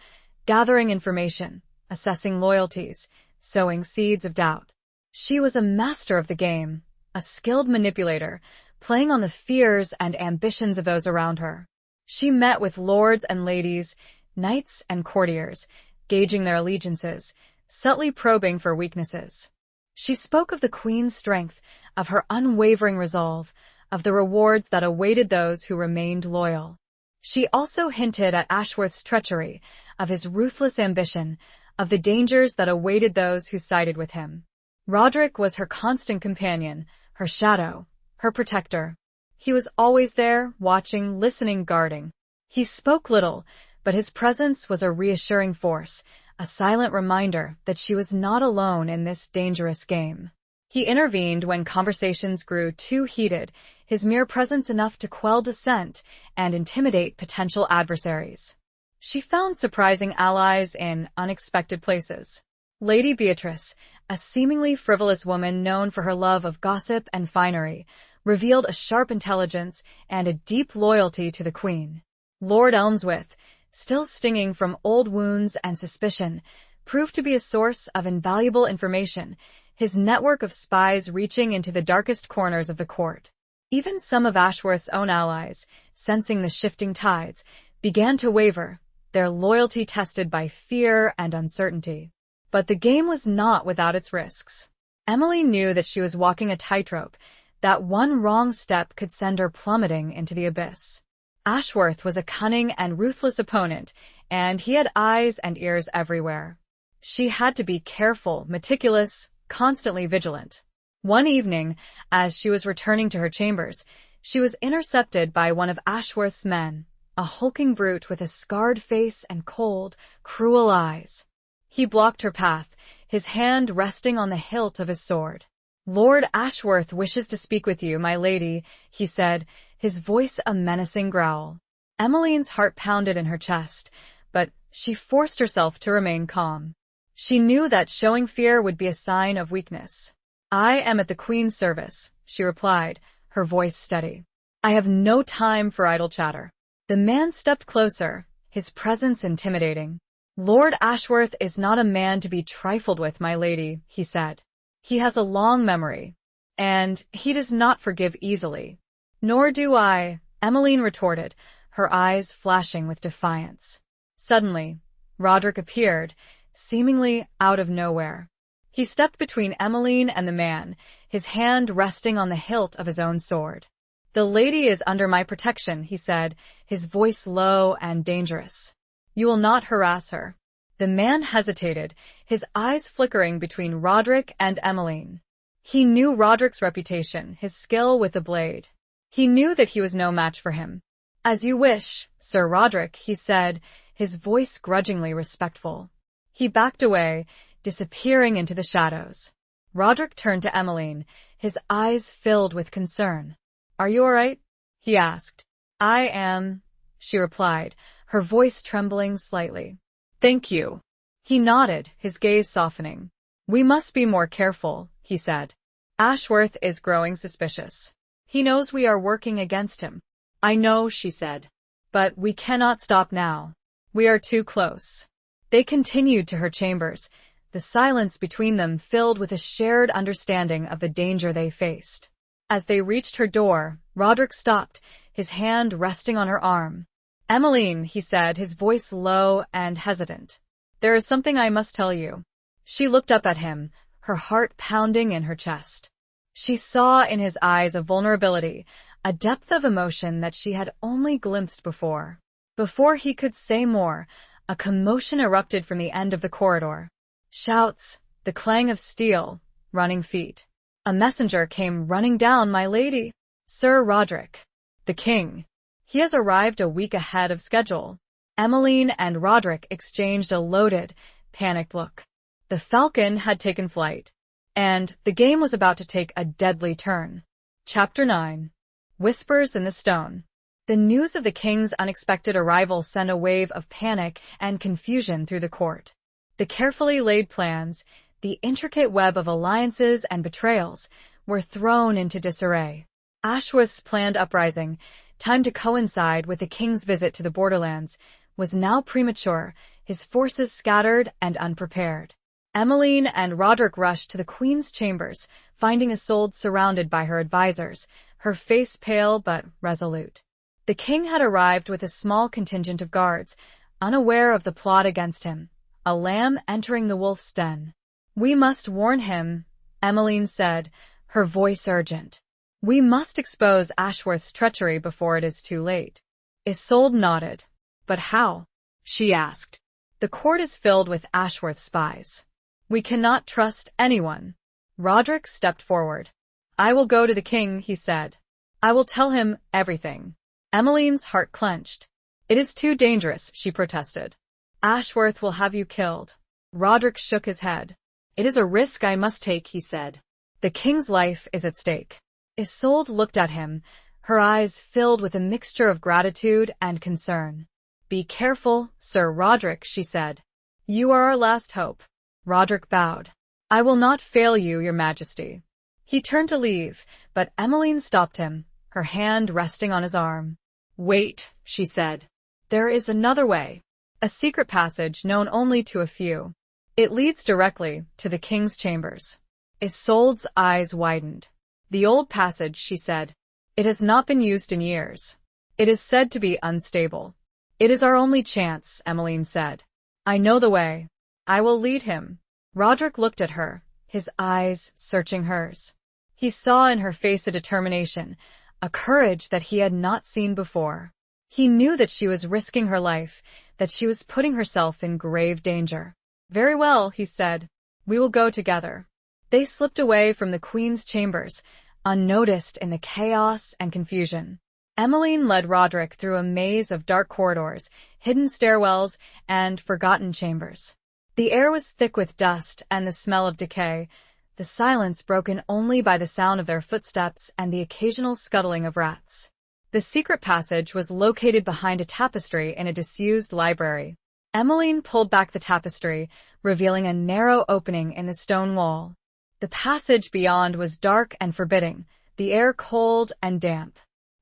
gathering information, assessing loyalties, sowing seeds of doubt. She was a master of the game, a skilled manipulator, playing on the fears and ambitions of those around her. She met with lords and ladies, knights and courtiers, gauging their allegiances, subtly probing for weaknesses. She spoke of the Queen's strength, of her unwavering resolve, of the rewards that awaited those who remained loyal. She also hinted at Ashworth's treachery, of his ruthless ambition, of the dangers that awaited those who sided with him. Roderick was her constant companion, her shadow, her protector. He was always there, watching, listening, guarding. He spoke little, but his presence was a reassuring force, a silent reminder that she was not alone in this dangerous game. He intervened when conversations grew too heated, his mere presence enough to quell dissent and intimidate potential adversaries. She found surprising allies in unexpected places. Lady Beatrice, a seemingly frivolous woman known for her love of gossip and finery, revealed a sharp intelligence and a deep loyalty to the Queen. Lord Elmsworth, still stinging from old wounds and suspicion, proved to be a source of invaluable information, his network of spies reaching into the darkest corners of the court. Even some of Ashworth's own allies, sensing the shifting tides, began to waver, their loyalty tested by fear and uncertainty. But the game was not without its risks. Emily knew that she was walking a tightrope, that one wrong step could send her plummeting into the abyss. Ashworth was a cunning and ruthless opponent, and he had eyes and ears everywhere. She had to be careful, meticulous, constantly vigilant. One evening, as she was returning to her chambers, she was intercepted by one of Ashworth's men, a hulking brute with a scarred face and cold, cruel eyes. He blocked her path, his hand resting on the hilt of his sword. "Lord Ashworth wishes to speak with you, my lady," he said, his voice a menacing growl. Emmeline's heart pounded in her chest, but she forced herself to remain calm. She knew that showing fear would be a sign of weakness. "I am at the Queen's service," she replied, her voice steady. "I have no time for idle chatter." The man stepped closer, his presence intimidating. "Lord Ashworth is not a man to be trifled with, my lady," he said. "He has a long memory, and he does not forgive easily." "Nor do I," Emmeline retorted, her eyes flashing with defiance. Suddenly, Roderick appeared, seemingly out of nowhere. He stepped between Emmeline and the man, his hand resting on the hilt of his own sword. "The lady is under my protection," he said, his voice low and dangerous. "You will not harass her." The man hesitated, his eyes flickering between Roderick and Emmeline. He knew Roderick's reputation, his skill with the blade. He knew that he was no match for him. "As you wish, Sir Roderick," he said, his voice grudgingly respectful. He backed away, disappearing into the shadows. Roderick turned to Emmeline, his eyes filled with concern. "Are you all right?" he asked. "I am," she replied, her voice trembling slightly. "Thank you." He nodded, his gaze softening. "We must be more careful," he said. "Ashworth is growing suspicious. He knows we are working against him." "I know," she said. "But we cannot stop now. We are too close." They continued to her chambers, the silence between them filled with a shared understanding of the danger they faced. As they reached her door, Roderick stopped, his hand resting on her arm. "Emmeline," he said, his voice low and hesitant. "There is something I must tell you." She looked up at him, her heart pounding in her chest. She saw in his eyes a vulnerability, a depth of emotion that she had only glimpsed before. Before he could say more, A commotion erupted from the end of the corridor. Shouts, the clang of steel, running feet. A messenger came running down, "My lady, Sir Roderick, the king. He has arrived a week ahead of schedule." Emmeline and Roderick exchanged a loaded, panicked look. The falcon had taken flight, and the game was about to take a deadly turn. Chapter 9. Whispers in the Stone. The news of the king's unexpected arrival sent a wave of panic and confusion through the court. The carefully laid plans, the intricate web of alliances and betrayals, were thrown into disarray. Ashworth's planned uprising, timed to coincide with the king's visit to the borderlands, was now premature, his forces scattered and unprepared. Emmeline and Roderick rushed to the queen's chambers, finding Isolde surrounded by her advisors, her face pale but resolute. The king had arrived with a small contingent of guards, unaware of the plot against him, a lamb entering the wolf's den. "We must warn him," Emmeline said, her voice urgent. "We must expose Ashworth's treachery before it is too late." Isolde nodded. "But how?" she asked. "The court is filled with Ashworth spies. We cannot trust anyone." Roderick stepped forward. "I will go to the king," he said. "I will tell him everything." Emmeline's heart clenched. "It is too dangerous," she protested. "Ashworth will have you killed." Roderick shook his head. "It is a risk I must take," he said. "The king's life is at stake." Isolde looked at him, her eyes filled with a mixture of gratitude and concern. "Be careful, Sir Roderick," she said. "You are our last hope." Roderick bowed. "I will not fail you, your majesty." He turned to leave, but Emmeline stopped him, her hand resting on his arm. "Wait," she said. "There is another way. A secret passage known only to a few. It leads directly to the king's chambers." Isolde's eyes widened. "The old passage," she said. "It has not been used in years. It is said to be unstable." "It is our only chance," Emmeline said. "I know the way. I will lead him." Roderick looked at her, his eyes searching hers. He saw in her face a determination, a courage that he had not seen before. He knew that she was risking her life, that she was putting herself in grave danger. "Very well," he said. "We will go together." They slipped away from the queen's chambers, unnoticed in the chaos and confusion. Emmeline led Roderick through a maze of dark corridors, hidden stairwells, and forgotten chambers. The air was thick with dust and the smell of decay, the silence broken only by the sound of their footsteps and the occasional scuttling of rats. The secret passage was located behind a tapestry in a disused library. Emmeline pulled back the tapestry, revealing a narrow opening in the stone wall. The passage beyond was dark and forbidding, the air cold and damp.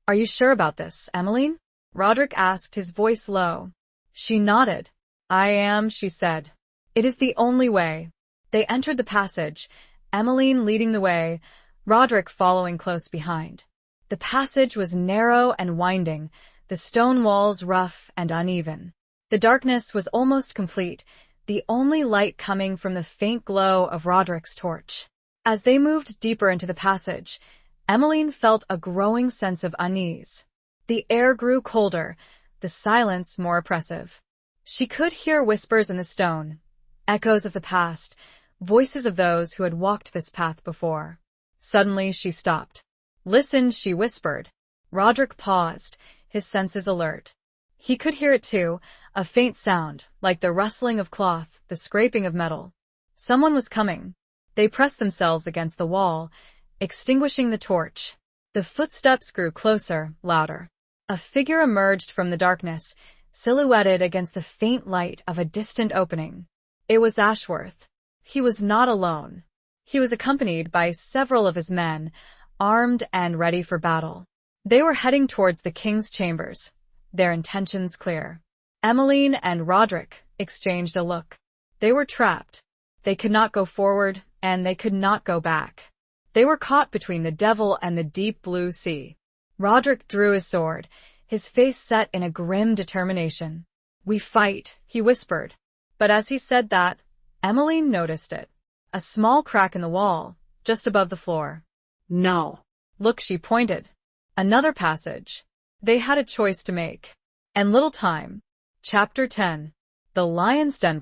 "Are you sure about this, Emmeline?" Roderick asked, his voice low. She nodded. "I am," she said. "It is the only way." They entered the passage, Emmeline leading the way, Roderick following close behind. The passage was narrow and winding, the stone walls rough and uneven. The darkness was almost complete, the only light coming from the faint glow of Roderick's torch. As they moved deeper into the passage, Emmeline felt a growing sense of unease. The air grew colder, the silence more oppressive. She could hear whispers in the stone, echoes of the past, voices of those who had walked this path before. Suddenly she stopped. "Listen," she whispered. Roderick paused, his senses alert. He could hear it too, a faint sound, like the rustling of cloth, the scraping of metal. Someone was coming. They pressed themselves against the wall, extinguishing the torch. The footsteps grew closer, louder. A figure emerged from the darkness, silhouetted against the faint light of a distant opening. It was Ashworth. He was not alone. He was accompanied by several of his men, armed and ready for battle. They were heading towards the king's chambers, their intentions clear. Emmeline and Roderick exchanged a look. They were trapped. They could not go forward, and they could not go back. They were caught between the devil and the deep blue sea. Roderick drew his sword, his face set in a grim determination. "We fight," he whispered. But as he said that, Emmeline noticed it. A small crack in the wall, just above the floor. "No. Look," she pointed. Another passage. They had a choice to make. And little time. Chapter 10. The lion's den.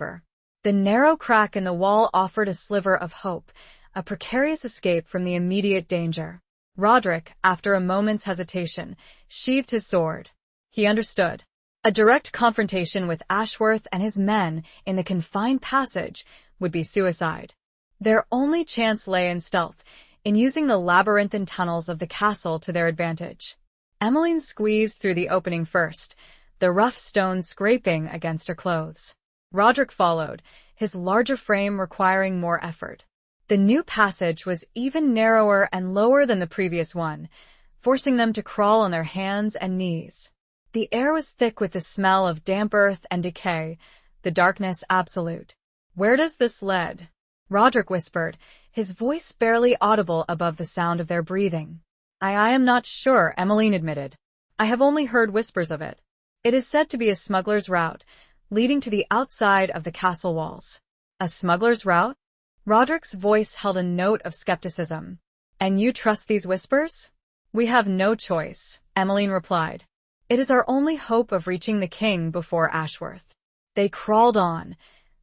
The narrow crack in the wall offered a sliver of hope, a precarious escape from the immediate danger. Roderick, after a moment's hesitation, sheathed his sword. He understood. A direct confrontation with Ashworth and his men in the confined passage would be suicide. Their only chance lay in stealth, in using the labyrinthine tunnels of the castle to their advantage. Emmeline squeezed through the opening first, the rough stones scraping against her clothes. Roderick followed, his larger frame requiring more effort. The new passage was even narrower and lower than the previous one, forcing them to crawl on their hands and knees. The air was thick with the smell of damp earth and decay, the darkness absolute. "Where does this lead?" Roderick whispered, his voice barely audible above the sound of their breathing. I am not sure," Emmeline admitted. "I have only heard whispers of it. It is said to be a smuggler's route, leading to the outside of the castle walls." "A smuggler's route?" Roderick's voice held a note of skepticism. "And you trust these whispers?" "We have no choice," Emmeline replied. "It is our only hope of reaching the king before Ashworth." They crawled on,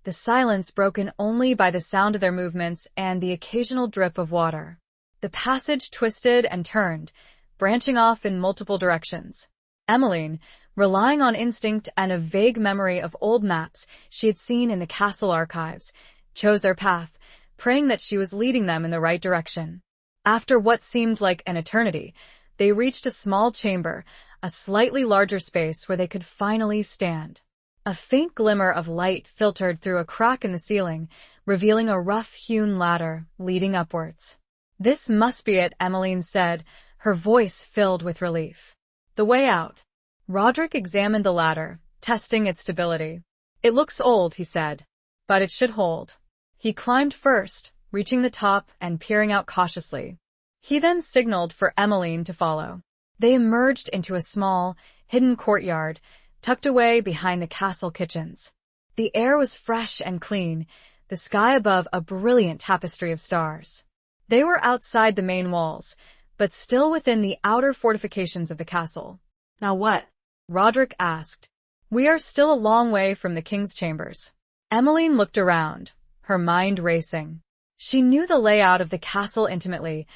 the silence broken only by the sound of their movements and the occasional drip of water. The passage twisted and turned, branching off in multiple directions. Emmeline, relying on instinct and a vague memory of old maps she had seen in the castle archives, chose their path, praying that she was leading them in the right direction. After what seemed like an eternity, they reached a small chamber, a slightly larger space where they could finally stand. A faint glimmer of light filtered through a crack in the ceiling, revealing a rough-hewn ladder leading upwards. "This must be it," Emmeline said, her voice filled with relief. "The way out." Roderick examined the ladder, testing its stability. "It looks old," he said, "but it should hold." He climbed first, reaching the top and peering out cautiously. He then signaled for Emmeline to follow. They emerged into a small, hidden courtyard, tucked away behind the castle kitchens. The air was fresh and clean, the sky above a brilliant tapestry of stars. They were outside the main walls, but still within the outer fortifications of the castle. "Now what?" Roderick asked. "We are still a long way from the king's chambers." Emmeline looked around, her mind racing. She knew the layout of the castle intimately,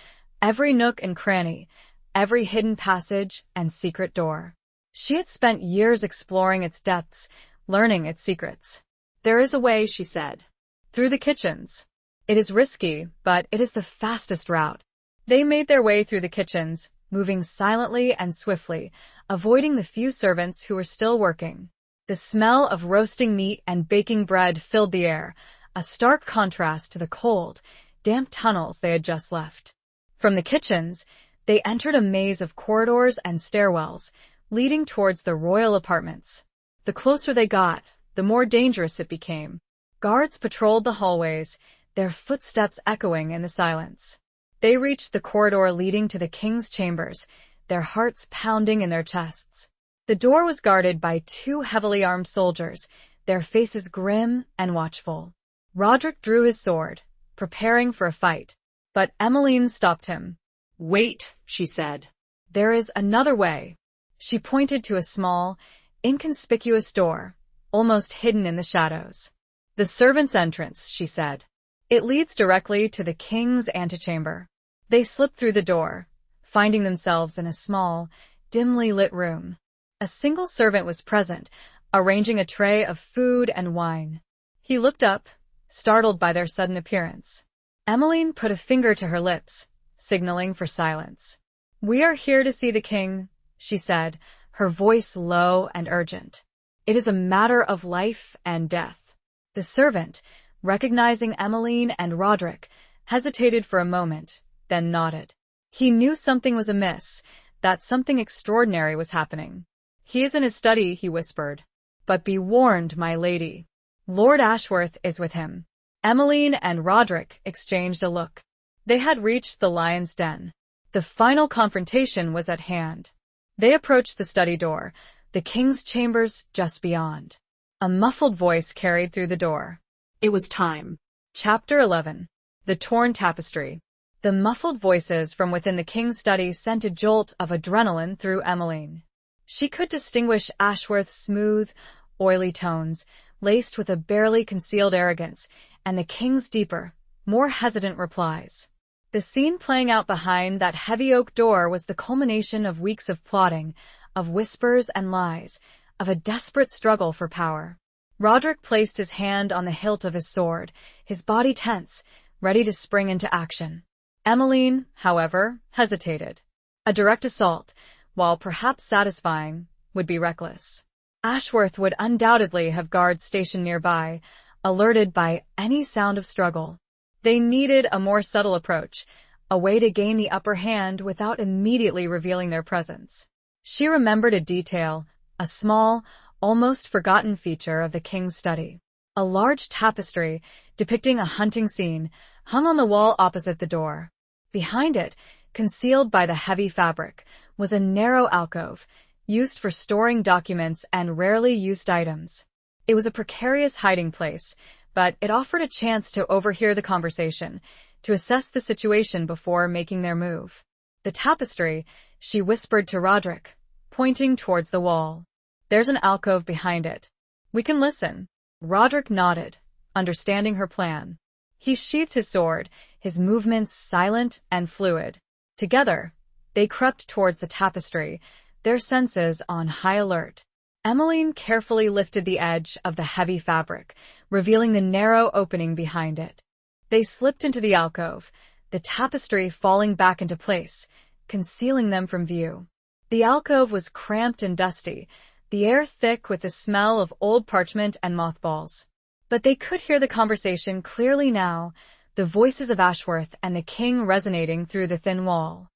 every nook and cranny, every hidden passage and secret door. She had spent years exploring its depths, learning its secrets. "There is a way," she said. "Through the kitchens. It is risky, but it is the fastest route." They made their way through the kitchens, moving silently and swiftly, avoiding the few servants who were still working. The smell of roasting meat and baking bread filled the air, a stark contrast to the cold, damp tunnels they had just left. From the kitchens, they entered a maze of corridors and stairwells, leading towards the royal apartments. The closer they got, the more dangerous it became. Guards patrolled the hallways, their footsteps echoing in the silence. They reached the corridor leading to the king's chambers, their hearts pounding in their chests. The door was guarded by 2 heavily armed soldiers, their faces grim and watchful. Roderick drew his sword, preparing for a fight, but Emmeline stopped him. "Wait," she said. "There is another way." She pointed to a small, inconspicuous door, almost hidden in the shadows. "The servants' entrance," she said. "It leads directly to the king's antechamber." They slipped through the door, finding themselves in a small, dimly lit room. A single servant was present, arranging a tray of food and wine. He looked up, startled by their sudden appearance. Emmeline put a finger to her lips, signaling for silence. "We are here to see the king," she said, her voice low and urgent. "It is a matter of life and death." The servant, recognizing Emmeline and Roderick, hesitated for a moment, then nodded. He knew something was amiss, that something extraordinary was happening. "He is in his study," he whispered. "But be warned, my lady. Lord Ashworth is with him." Emmeline and Roderick exchanged a look. They had reached the lion's den. The final confrontation was at hand. They approached the study door, the king's chambers just beyond. A muffled voice carried through the door. It was time. Chapter 11. The Torn Tapestry. The muffled voices from within the king's study sent a jolt of adrenaline through Emmeline. She could distinguish Ashworth's smooth, oily tones, laced with a barely concealed arrogance, and the king's deeper, more hesitant replies. The scene playing out behind that heavy oak door was the culmination of weeks of plotting, of whispers and lies, of a desperate struggle for power. Roderick placed his hand on the hilt of his sword, his body tense, ready to spring into action. Emmeline, however, hesitated. A direct assault, while perhaps satisfying, would be reckless. Ashworth would undoubtedly have guards stationed nearby, alerted by any sound of struggle. They needed a more subtle approach, a way to gain the upper hand without immediately revealing their presence. She remembered a detail, a small, almost forgotten feature of the king's study. A large tapestry depicting a hunting scene hung on the wall opposite the door. Behind it, concealed by the heavy fabric, was a narrow alcove, used for storing documents and rarely used items. It was a precarious hiding place, but it offered a chance to overhear the conversation, to assess the situation before making their move. The tapestry, she whispered to Roderick, pointing towards the wall. There's an alcove behind it. We can listen. Roderick nodded, understanding her plan. He sheathed his sword, his movements silent and fluid. Together, they crept towards the tapestry, their senses on high alert. Emmeline carefully lifted the edge of the heavy fabric, revealing the narrow opening behind it. They slipped into the alcove, the tapestry falling back into place, concealing them from view. The alcove was cramped and dusty, the air thick with the smell of old parchment and mothballs. But they could hear the conversation clearly now, the voices of Ashworth and the king resonating through the thin wall.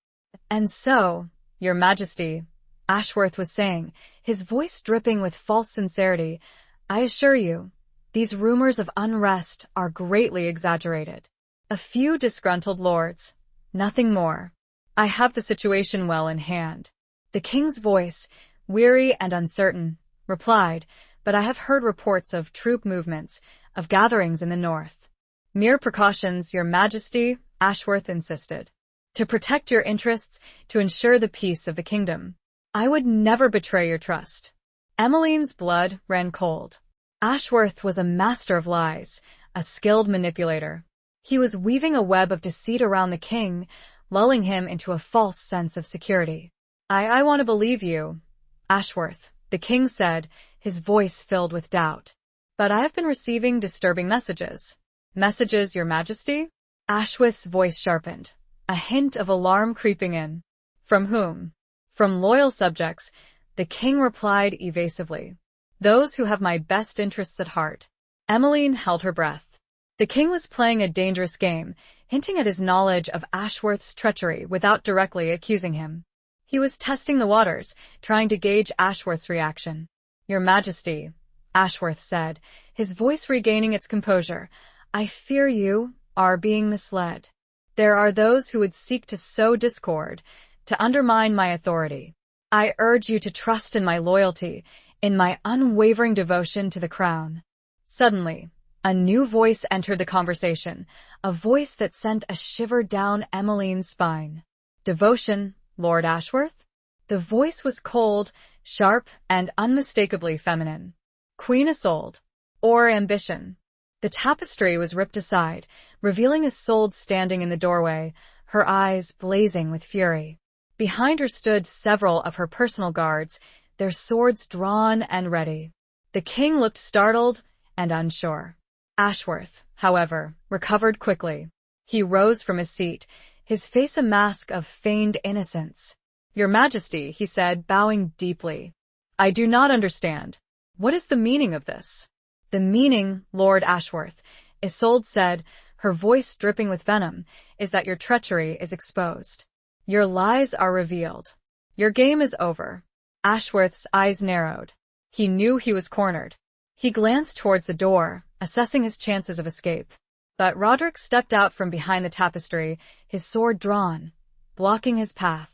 "And so, Your Majesty," Ashworth was saying, his voice dripping with false sincerity, "I assure you, these rumors of unrest are greatly exaggerated. A few disgruntled lords, nothing more. I have the situation well in hand." The king's voice, weary and uncertain, replied, "But I have heard reports of troop movements, of gatherings in the north." "Mere precautions, Your Majesty," Ashworth insisted. "To protect your interests, to ensure the peace of the kingdom. I would never betray your trust." Emmeline's blood ran cold. Ashworth was a master of lies, a skilled manipulator. He was weaving a web of deceit around the king, lulling him into a false sense of security. I want to believe you, Ashworth," the king said, his voice filled with doubt. "But I have been receiving disturbing messages." "Messages, Your Majesty?" Ashworth's voice sharpened, a hint of alarm creeping in. "From whom?" "From loyal subjects," the king replied evasively. "Those who have my best interests at heart." Emmeline held her breath. The king was playing a dangerous game, hinting at his knowledge of Ashworth's treachery without directly accusing him. He was testing the waters, trying to gauge Ashworth's reaction. "Your Majesty," Ashworth said, his voice regaining its composure, "I fear you are being misled. There are those who would seek to sow discord, to undermine my authority. I urge you to trust in my loyalty, in my unwavering devotion to the crown." Suddenly, a new voice entered the conversation, a voice that sent a shiver down Emmeline's spine. "Devotion, Lord Ashworth?" The voice was cold, sharp, and unmistakably feminine. "Queen Isolde, or ambition?" The tapestry was ripped aside, revealing Isolde standing in the doorway, her eyes blazing with fury. Behind her stood several of her personal guards, their swords drawn and ready. The king looked startled and unsure. Ashworth, however, recovered quickly. He rose from his seat, his face a mask of feigned innocence. "Your Majesty," he said, bowing deeply, "I do not understand. What is the meaning of this?" "The meaning, Lord Ashworth," Isolde said, her voice dripping with venom, "is that your treachery is exposed. Your lies are revealed. Your game is over." Ashworth's eyes narrowed. He knew he was cornered. He glanced towards the door, assessing his chances of escape. But Roderick stepped out from behind the tapestry, his sword drawn, blocking his path.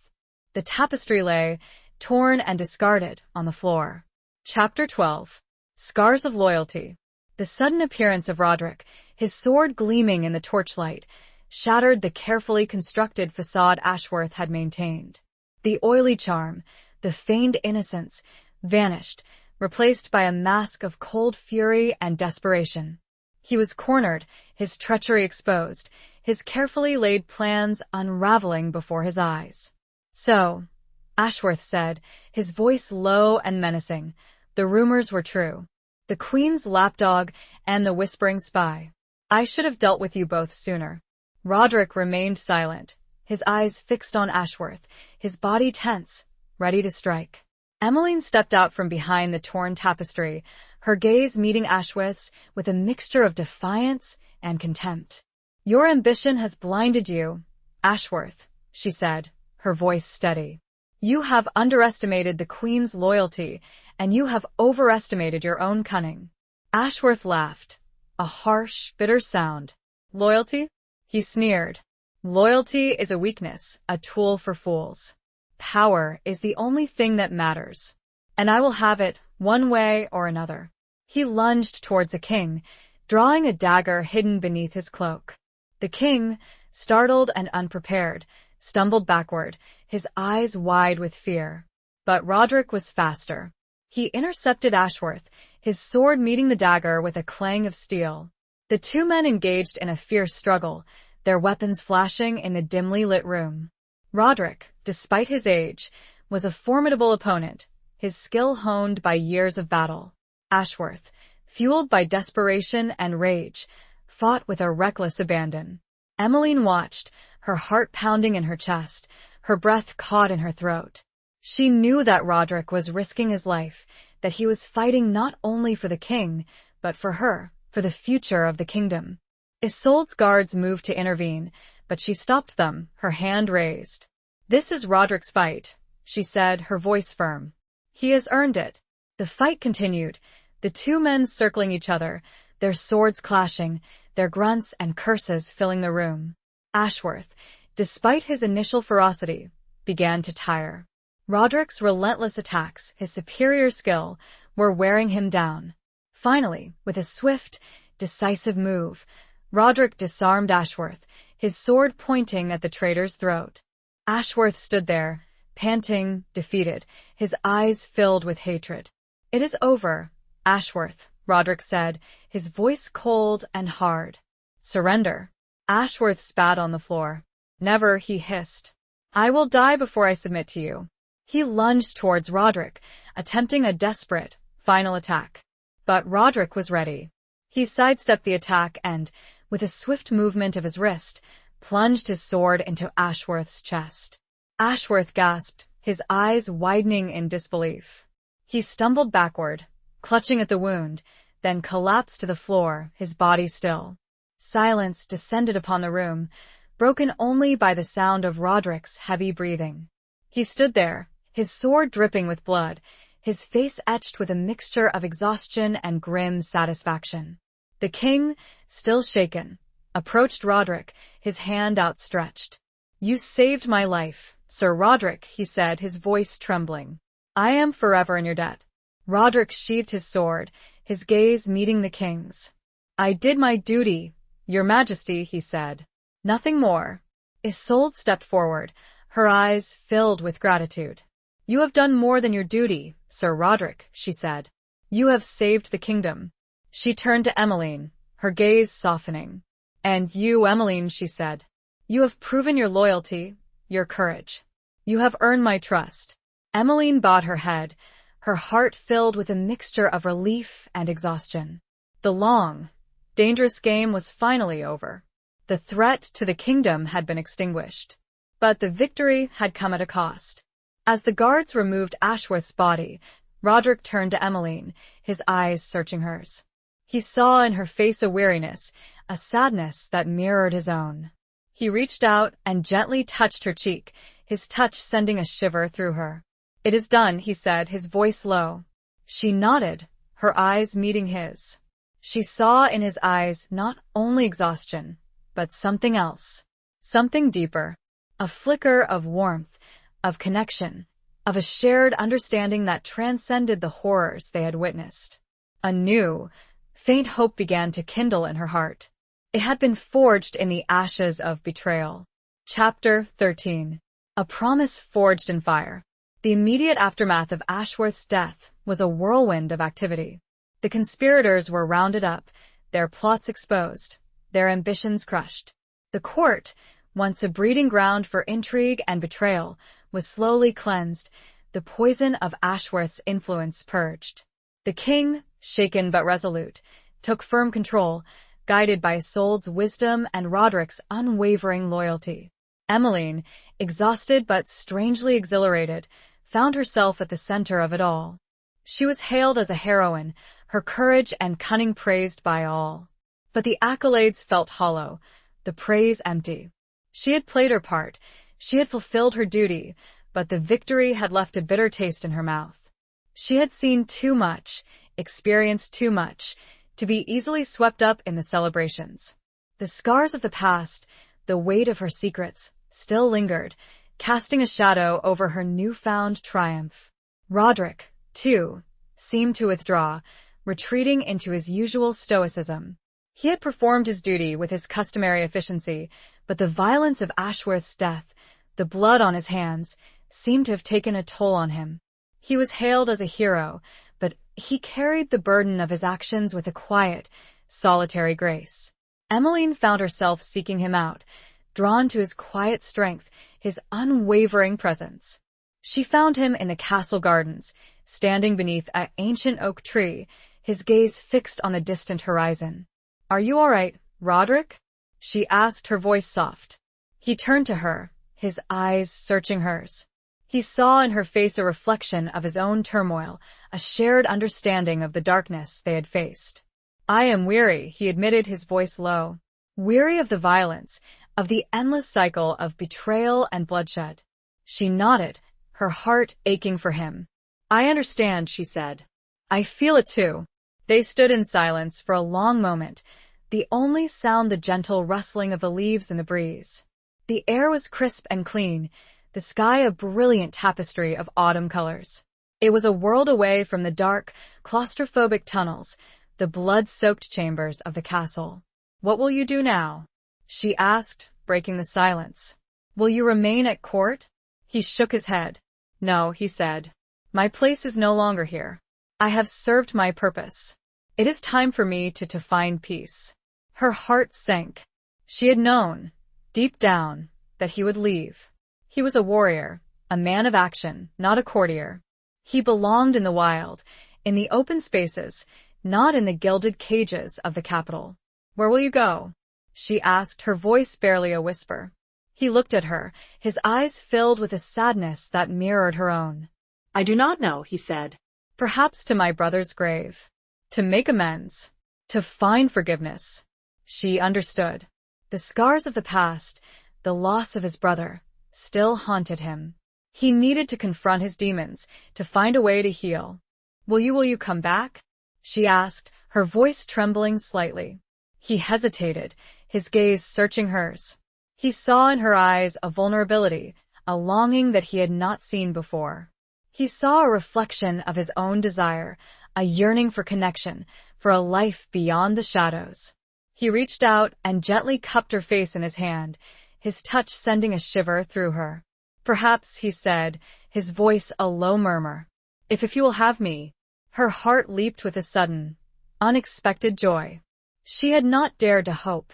The tapestry lay, torn and discarded, on the floor. Chapter 12. Scars of Loyalty. The sudden appearance of Roderick, his sword gleaming in the torchlight, shattered the carefully constructed facade Ashworth had maintained. The oily charm, the feigned innocence, vanished, replaced by a mask of cold fury and desperation. He was cornered, his treachery exposed, his carefully laid plans unraveling before his eyes. "So," Ashworth said, his voice low and menacing, "the rumors were true. The Queen's lapdog and the whispering spy. I should have dealt with you both sooner." Roderick remained silent, his eyes fixed on Ashworth, his body tense, ready to strike. Emmeline stepped out from behind the torn tapestry, her gaze meeting Ashworth's with a mixture of defiance and contempt. "Your ambition has blinded you, Ashworth," she said, her voice steady. "You have underestimated the Queen's loyalty, and you have overestimated your own cunning." Ashworth laughed, a harsh, bitter sound. "Loyalty?" he sneered. "Loyalty is a weakness, a tool for fools. Power is the only thing that matters, and I will have it one way or another." He lunged towards the king, drawing a dagger hidden beneath his cloak. The king, startled and unprepared, stumbled backward, his eyes wide with fear. But Roderick was faster. He intercepted Ashworth, his sword meeting the dagger with a clang of steel. The two men engaged in a fierce struggle, their weapons flashing in the dimly lit room. Roderick, despite his age, was a formidable opponent, his skill honed by years of battle. Ashworth, fueled by desperation and rage, fought with a reckless abandon. Emmeline watched, her heart pounding in her chest, her breath caught in her throat. She knew that Roderick was risking his life, that he was fighting not only for the king, but for her, for the future of the kingdom. Isolde's guards moved to intervene, but she stopped them, her hand raised. "This is Roderick's fight," she said, her voice firm. "He has earned it." The fight continued, the two men circling each other, their swords clashing, their grunts and curses filling the room. Ashworth, despite his initial ferocity, began to tire. Roderick's relentless attacks, his superior skill, were wearing him down. Finally, with a swift, decisive move, Roderick disarmed Ashworth, his sword pointing at the traitor's throat. Ashworth stood there, panting, defeated, his eyes filled with hatred. "It is over, Ashworth," Roderick said, his voice cold and hard. "Surrender." Ashworth spat on the floor. "Never," he hissed. "I will die before I submit to you." He lunged towards Roderick, attempting a desperate, final attack. But Roderick was ready. He sidestepped the attack and, with a swift movement of his wrist, plunged his sword into Ashworth's chest. Ashworth gasped, his eyes widening in disbelief. He stumbled backward, clutching at the wound, then collapsed to the floor, his body still. Silence descended upon the room, broken only by the sound of Roderick's heavy breathing. He stood there, his sword dripping with blood, his face etched with a mixture of exhaustion and grim satisfaction. The king, still shaken, approached Roderick, his hand outstretched. "You saved my life, Sir Roderick," he said, his voice trembling. "I am forever in your debt." Roderick sheathed his sword, his gaze meeting the king's. "I did my duty, Your Majesty," he said. "Nothing more." Isolde stepped forward, her eyes filled with gratitude. "You have done more than your duty, Sir Roderick," she said. "You have saved the kingdom." She turned to Emmeline, her gaze softening. "And you, Emmeline," she said. "You have proven your loyalty, your courage. You have earned my trust." Emmeline bowed her head, her heart filled with a mixture of relief and exhaustion. The long, dangerous game was finally over. The threat to the kingdom had been extinguished. But the victory had come at a cost. As the guards removed Ashworth's body, Roderick turned to Emmeline, his eyes searching hers. He saw in her face a weariness, a sadness that mirrored his own. He reached out and gently touched her cheek, his touch sending a shiver through her. "It is done," he said, his voice low. She nodded, her eyes meeting his. She saw in his eyes not only exhaustion, but something else, something deeper, a flicker of warmth, of connection, of a shared understanding that transcended the horrors they had witnessed. A new, faint hope began to kindle in her heart. It had been forged in the ashes of betrayal. Chapter 13. A promise forged in fire. The immediate aftermath of Ashworth's death was a whirlwind of activity. The conspirators were rounded up, their plots exposed, their ambitions crushed. The court, once a breeding ground for intrigue and betrayal, was slowly cleansed, the poison of Ashworth's influence purged. The king, shaken but resolute, took firm control, guided by Isolde's wisdom and Roderick's unwavering loyalty. Emmeline, exhausted but strangely exhilarated, found herself at the center of it all. She was hailed as a heroine, her courage and cunning praised by all. But the accolades felt hollow, the praise empty. She had played her part, she had fulfilled her duty, but the victory had left a bitter taste in her mouth. She had seen too much, experienced too much, to be easily swept up in the celebrations. The scars of the past, the weight of her secrets, still lingered, casting a shadow over her newfound triumph. Roderick, too, seemed to withdraw, retreating into his usual stoicism. He had performed his duty with his customary efficiency, but the violence of Ashworth's death, the blood on his hands, seemed to have taken a toll on him. He was hailed as a hero, but he carried the burden of his actions with a quiet, solitary grace. Emmeline found herself seeking him out, drawn to his quiet strength, his unwavering presence. She found him in the castle gardens, standing beneath an ancient oak tree, his gaze fixed on the distant horizon. "Are you all right, Roderick?" she asked, her voice soft. He turned to her, his eyes searching hers. He saw in her face a reflection of his own turmoil, a shared understanding of the darkness they had faced. "I am weary," he admitted, his voice low. "Weary of the violence, of the endless cycle of betrayal and bloodshed." She nodded, her heart aching for him. "I understand," she said. "I feel it too." They stood in silence for a long moment, the only sound the gentle rustling of the leaves in the breeze. The air was crisp and clean, the sky a brilliant tapestry of autumn colors. It was a world away from the dark, claustrophobic tunnels, the blood-soaked chambers of the castle. "What will you do now?" she asked, breaking the silence. "Will you remain at court?" He shook his head. "No," he said. "My place is no longer here. I have served my purpose. It is time for me to find peace." Her heart sank. She had known, deep down, that he would leave. He was a warrior, a man of action, not a courtier. He belonged in the wild, in the open spaces, not in the gilded cages of the capital. "Where will you go?" she asked, her voice barely a whisper. He looked at her, his eyes filled with a sadness that mirrored her own. "I do not know," he said. "Perhaps to my brother's grave. To make amends. To find forgiveness." She understood. The scars of the past, the loss of his brother, still haunted him. He needed to confront his demons, to find a way to heal. Will you come back?" she asked, her voice trembling slightly. He hesitated, his gaze searching hers. He saw in her eyes a vulnerability, a longing that he had not seen before. He saw a reflection of his own desire, a yearning for connection, for a life beyond the shadows. He reached out and gently cupped her face in his hand, his touch sending a shiver through her. "Perhaps," he said, his voice a low murmur. If you will have me." Her heart leaped with a sudden, unexpected joy. She had not dared to hope,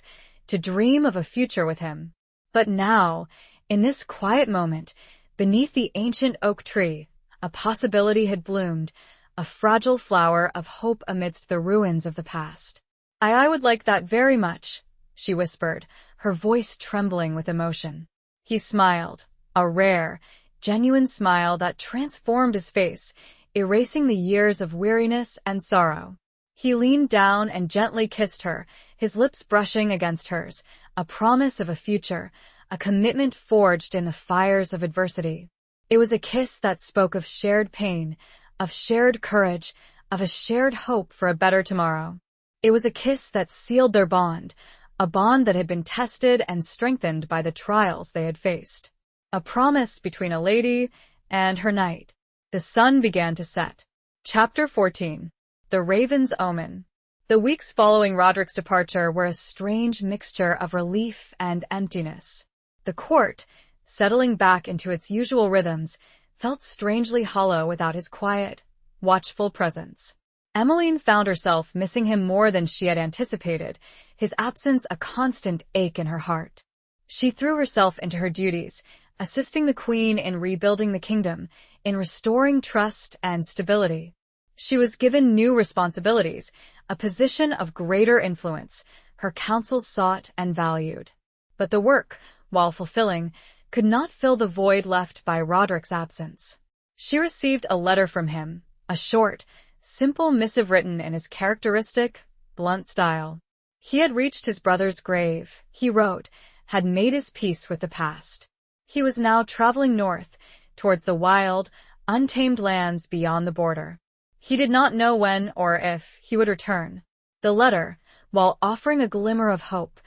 to dream of a future with him. But now, in this quiet moment, beneath the ancient oak tree, a possibility had bloomed, a fragile flower of hope amidst the ruins of the past. I would like that very much," she whispered, her voice trembling with emotion. He smiled, a rare, genuine smile that transformed his face, erasing the years of weariness and sorrow. He leaned down and gently kissed her, his lips brushing against hers, a promise of a future, a commitment forged in the fires of adversity. It was a kiss that spoke of shared pain, of shared courage, of a shared hope for a better tomorrow. It was a kiss that sealed their bond, a bond that had been tested and strengthened by the trials they had faced. A promise between a lady and her knight. The sun began to set. Chapter 14. The Raven's Omen. The weeks following Roderick's departure were a strange mixture of relief and emptiness. The court, settling back into its usual rhythms, felt strangely hollow without his quiet, watchful presence. Emmeline found herself missing him more than she had anticipated, his absence a constant ache in her heart. She threw herself into her duties, assisting the queen in rebuilding the kingdom, in restoring trust and stability. She was given new responsibilities, a position of greater influence, her counsels sought and valued. But the work, while fulfilling, could not fill the void left by Roderick's absence. She received a letter from him, a short, simple missive written in his characteristic, blunt style. He had reached his brother's grave, he wrote, had made his peace with the past. He was now traveling north, towards the wild, untamed lands beyond the border. He did not know when or if he would return. The letter, while offering a glimmer of hope,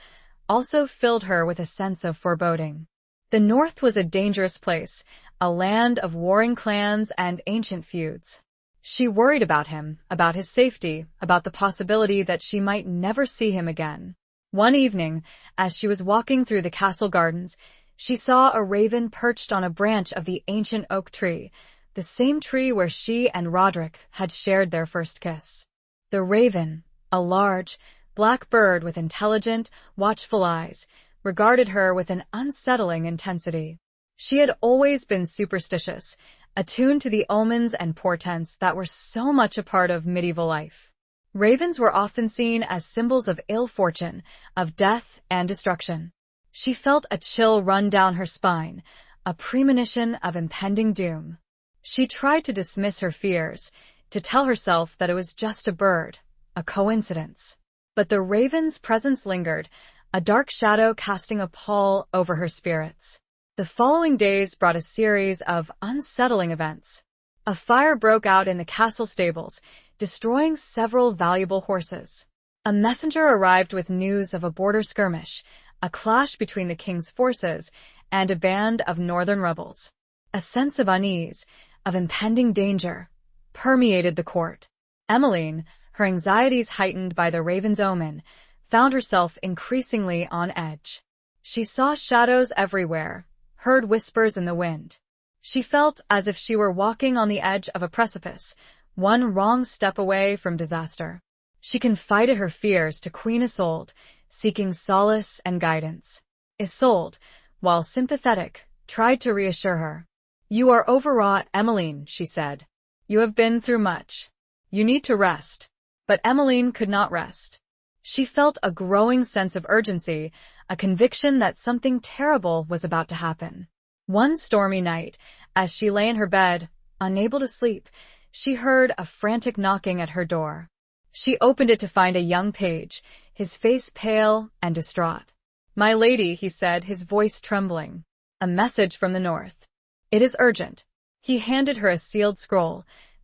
also filled her with a sense of foreboding. The North was a dangerous place, a land of warring clans and ancient feuds. She worried about him, about his safety, about the possibility that she might never see him again. One evening, as she was walking through the castle gardens, she saw a raven perched on a branch of the ancient oak tree, the same tree where she and Roderick had shared their first kiss. The raven, a large, black bird with intelligent, watchful eyes, regarded her with an unsettling intensity. She had always been superstitious, attuned to the omens and portents that were so much a part of medieval life. Ravens were often seen as symbols of ill fortune, of death and destruction. She felt a chill run down her spine, a premonition of impending doom. She tried to dismiss her fears, to tell herself that it was just a bird, a coincidence. But the raven's presence lingered, a dark shadow casting a pall over her spirits. The following days brought a series of unsettling events. A fire broke out in the castle stables, destroying several valuable horses. A messenger arrived with news of a border skirmish, a clash between the king's forces and a band of northern rebels. A sense of unease, of impending danger, permeated the court. Emmeline, her anxieties heightened by the raven's omen, found herself increasingly on edge. She saw shadows everywhere, heard whispers in the wind. She felt as if she were walking on the edge of a precipice, one wrong step away from disaster. She confided her fears to Queen Isolde, seeking solace and guidance. Isolde, while sympathetic, tried to reassure her. "You are overwrought, Emmeline," she said. "You have been through much. You need to rest." But Emmeline could not rest. She felt a growing sense of urgency, a conviction that something terrible was about to happen. One stormy night, as she lay in her bed, unable to sleep, she heard a frantic knocking at her door. She opened it to find a young page, his face pale and distraught. "My lady," he said, his voice trembling. "A message from the north. It is urgent." He handed her a sealed scroll,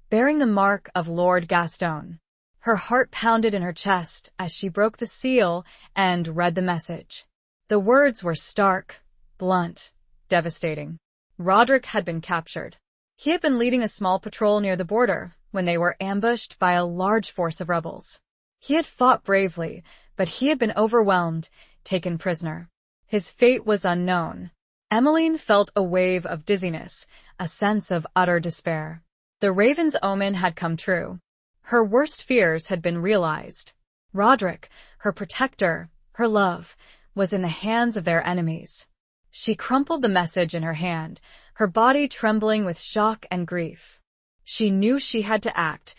bearing the mark of Lord Gaston. Her heart pounded in her chest as she broke the seal and read the message. The words were stark, blunt, devastating. Roderick had been captured. He had been leading a small patrol near the border when they were ambushed by a large force of rebels. He had fought bravely, but he had been overwhelmed, taken prisoner. His fate was unknown. Emmeline felt a wave of dizziness, a sense of utter despair. The raven's omen had come true. Her worst fears had been realized. Roderick, her protector, her love, was in the hands of their enemies. She crumpled the message in her hand, her body trembling with shock and grief. She knew she had to act,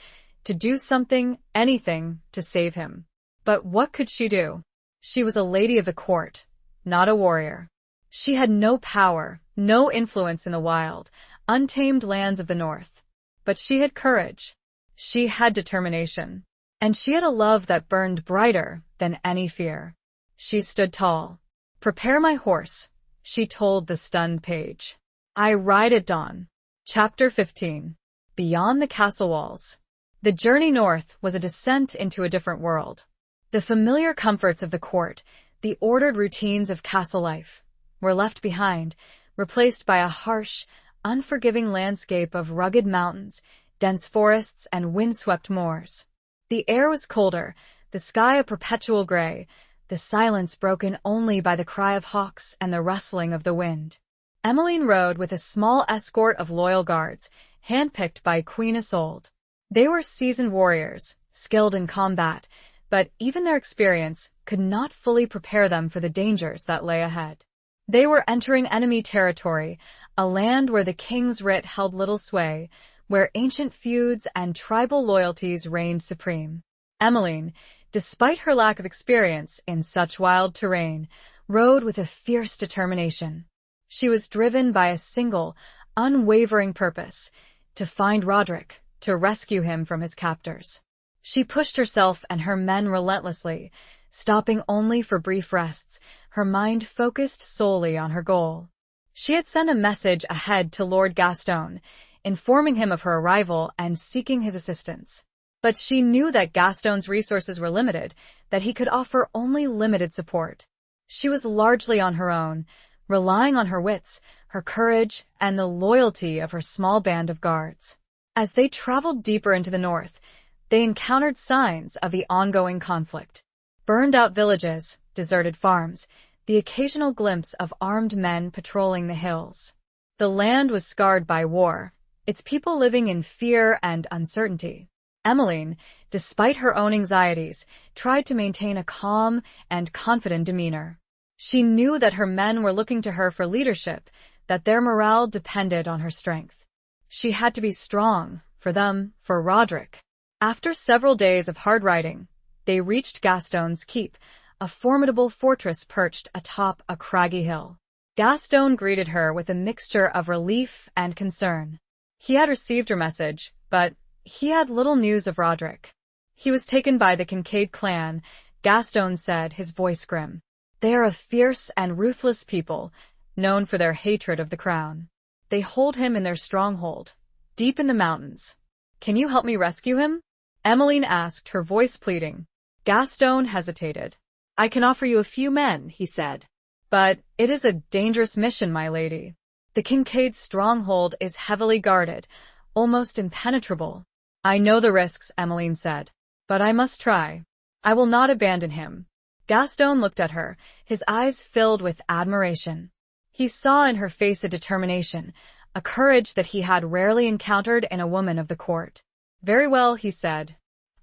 to do something, anything, to save him. But what could she do? She was a lady of the court, not a warrior. She had no power, no influence in the wild, untamed lands of the north. But she had courage. She had determination. And she had a love that burned brighter than any fear. She stood tall. "Prepare my horse," she told the stunned page. "I ride at dawn." Chapter 15. Beyond the castle walls. The journey north was a descent into a different world. The familiar comforts of the court, the ordered routines of castle life, were left behind, replaced by a harsh, unforgiving landscape of rugged mountains, dense forests, and windswept moors. The air was colder, the sky a perpetual gray, the silence broken only by the cry of hawks and the rustling of the wind. Emmeline rode with a small escort of loyal guards, handpicked by Queen Isolde. They were seasoned warriors, skilled in combat, but even their experience could not fully prepare them for the dangers that lay ahead. They were entering enemy territory, a land where the king's writ held little sway, where ancient feuds and tribal loyalties reigned supreme. Emmeline, despite her lack of experience in such wild terrain, rode with a fierce determination. She was driven by a single, unwavering purpose: to find Roderick, to rescue him from his captors. She pushed herself and her men relentlessly, stopping only for brief rests, her mind focused solely on her goal. She had sent a message ahead to Lord Gaston, informing him of her arrival and seeking his assistance. But she knew that Gaston's resources were limited, that he could offer only limited support. She was largely on her own, relying on her wits, her courage, and the loyalty of her small band of guards. As they traveled deeper into the north, they encountered signs of the ongoing conflict. Burned-out villages, deserted farms, the occasional glimpse of armed men patrolling the hills. The land was scarred by war, its people living in fear and uncertainty. Emmeline, despite her own anxieties, tried to maintain a calm and confident demeanor. She knew that her men were looking to her for leadership, that their morale depended on her strength. She had to be strong, for them, for Roderick. After several days of hard riding, they reached Gaston's keep, a formidable fortress perched atop a craggy hill. Gaston greeted her with a mixture of relief and concern. He had received her message, but he had little news of Roderick. He was taken by the Kincaid clan, Gaston said, his voice grim. They are a fierce and ruthless people, known for their hatred of the crown. They hold him in their stronghold, deep in the mountains. Can you help me rescue him? Emmeline asked, her voice pleading. Gaston hesitated. I can offer you a few men, he said. But it is a dangerous mission, my lady. The Kincaid stronghold is heavily guarded, almost impenetrable. I know the risks, Emmeline said, but I must try. I will not abandon him. Gaston looked at her, his eyes filled with admiration. He saw in her face a determination, a courage that he had rarely encountered in a woman of the court. Very well, he said.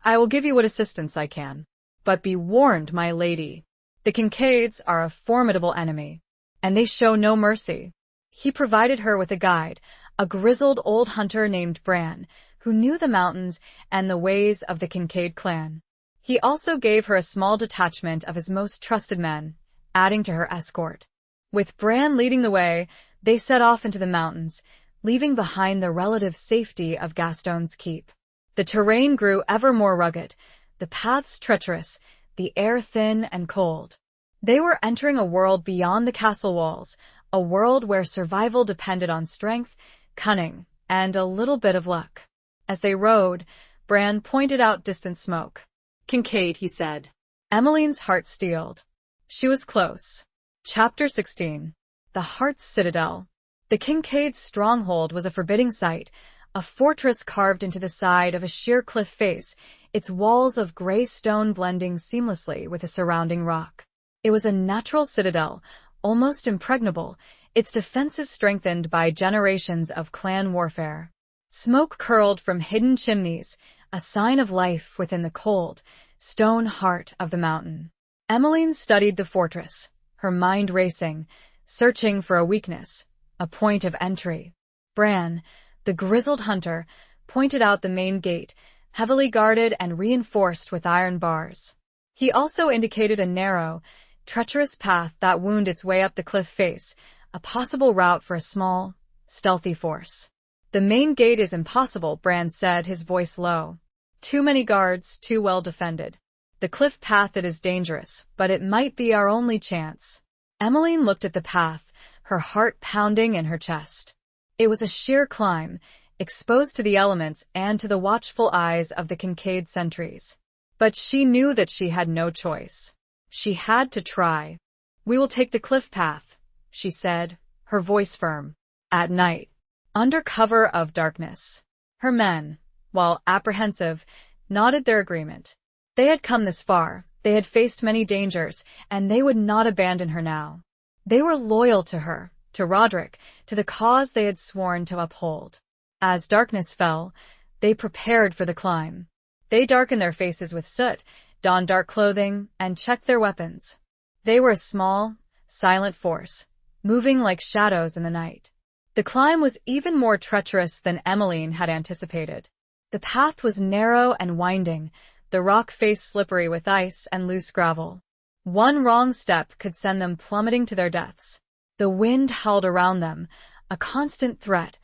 I will give you what assistance I can. But be warned, my lady. The Kincaids are a formidable enemy, and they show no mercy. He provided her with a guide, a grizzled old hunter named Bran, who knew the mountains and the ways of the Kincaid clan. He also gave her a small detachment of his most trusted men, adding to her escort. With Bran leading the way, they set off into the mountains, leaving behind the relative safety of Gaston's keep. The terrain grew ever more rugged, the paths treacherous, the air thin and cold. They were entering a world beyond the castle walls, a world where survival depended on strength, cunning, and a little bit of luck. As they rode, Bran pointed out distant smoke. Kincaid, he said. Emmeline's heart steeled. She was close. Chapter 16. The Heart's Citadel. The Kincaid's stronghold was a forbidding sight, a fortress carved into the side of a sheer cliff face, its walls of gray stone blending seamlessly with the surrounding rock. It was a natural citadel, almost impregnable, its defenses strengthened by generations of clan warfare. Smoke curled from hidden chimneys, a sign of life within the cold, stone heart of the mountain. Emmeline studied the fortress, her mind racing, searching for a weakness, a point of entry. Bran, the grizzled hunter, pointed out the main gate, heavily guarded and reinforced with iron bars. He also indicated a narrow, treacherous path that wound its way up the cliff face, a possible route for a small, stealthy force. The main gate is impossible, Bran said, his voice low. Too many guards, too well defended. The cliff path, it is dangerous, but it might be our only chance. Emmeline looked at the path, her heart pounding in her chest. It was a sheer climb, exposed to the elements and to the watchful eyes of the Kincaid sentries. But she knew that she had no choice. She had to try. We will take the cliff path, she said, her voice firm. At night, under cover of darkness. Her men, while apprehensive, nodded their agreement. They had come this far, they had faced many dangers, and they would not abandon her now. They were loyal to her, to Roderick, to the cause they had sworn to uphold. As darkness fell, they prepared for the climb. They darkened their faces with soot, donned dark clothing, and checked their weapons. They were a small, silent force, moving like shadows in the night. The climb was even more treacherous than Emmeline had anticipated. The path was narrow and winding, the rock face slippery with ice and loose gravel. One wrong step could send them plummeting to their deaths. The wind howled around them, a constant threat,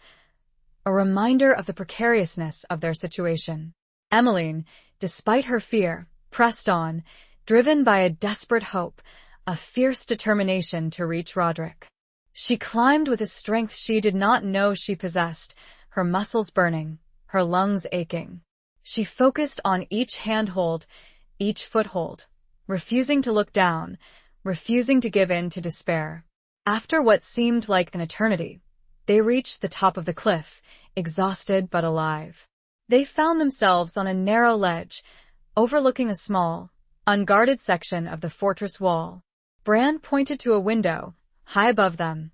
a reminder of the precariousness of their situation. Emmeline, despite her fear, pressed on, driven by a desperate hope, a fierce determination to reach Roderick. She climbed with a strength she did not know she possessed, her muscles burning, her lungs aching. She focused on each handhold, each foothold, refusing to look down, refusing to give in to despair. After what seemed like an eternity, they reached the top of the cliff, exhausted but alive. They found themselves on a narrow ledge, overlooking a small, unguarded section of the fortress wall. Bran pointed to a window, high above them,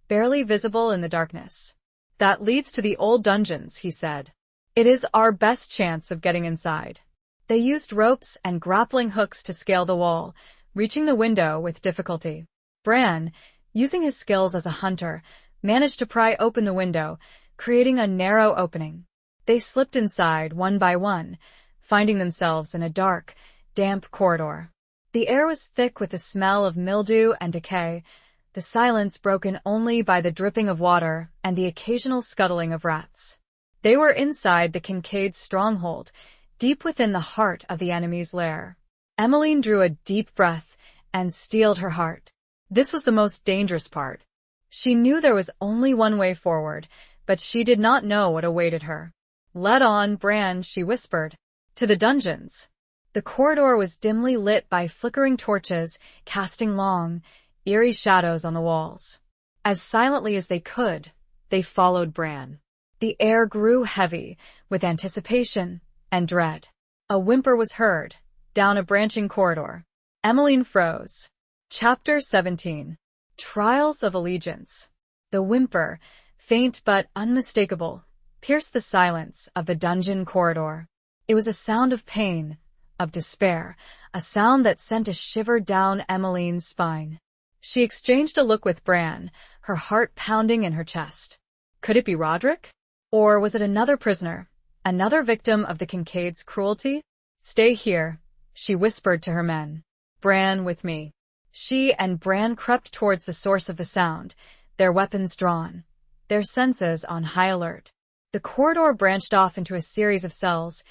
barely visible in the darkness. "That leads to the old dungeons," he said. "It is our best chance of getting inside." They used ropes and grappling hooks to scale the wall, reaching the window with difficulty. Bran, using his skills as a hunter, managed to pry open the window, creating a narrow opening. They slipped inside one by one, finding themselves in a dark, damp corridor. The air was thick with the smell of mildew and decay, the silence broken only by the dripping of water and the occasional scuttling of rats. They were inside the Kincaid's stronghold, deep within the heart of the enemy's lair. Emmeline drew a deep breath and steeled her heart. This was the most dangerous part. She knew there was only one way forward, but she did not know what awaited her. "Let on, Bran," she whispered. "To the dungeons." The corridor was dimly lit by flickering torches, casting long, eerie shadows on the walls. As silently as they could, they followed Bran. The air grew heavy with anticipation and dread. A whimper was heard, down a branching corridor. Emmeline froze. Chapter 17. Trials of Allegiance. The whimper, faint but unmistakable, pierced the silence of the dungeon corridor. It was a sound of pain, of despair, a sound that sent a shiver down Emmeline's spine. She exchanged a look with Bran, her heart pounding in her chest. Could it be Roderick? Or was it another prisoner, another victim of the Kincaid's cruelty? "Stay here," she whispered to her men. "Bran with me." She and Bran crept towards the source of the sound, their weapons drawn, their senses on high alert. The corridor branched off into a series of cells,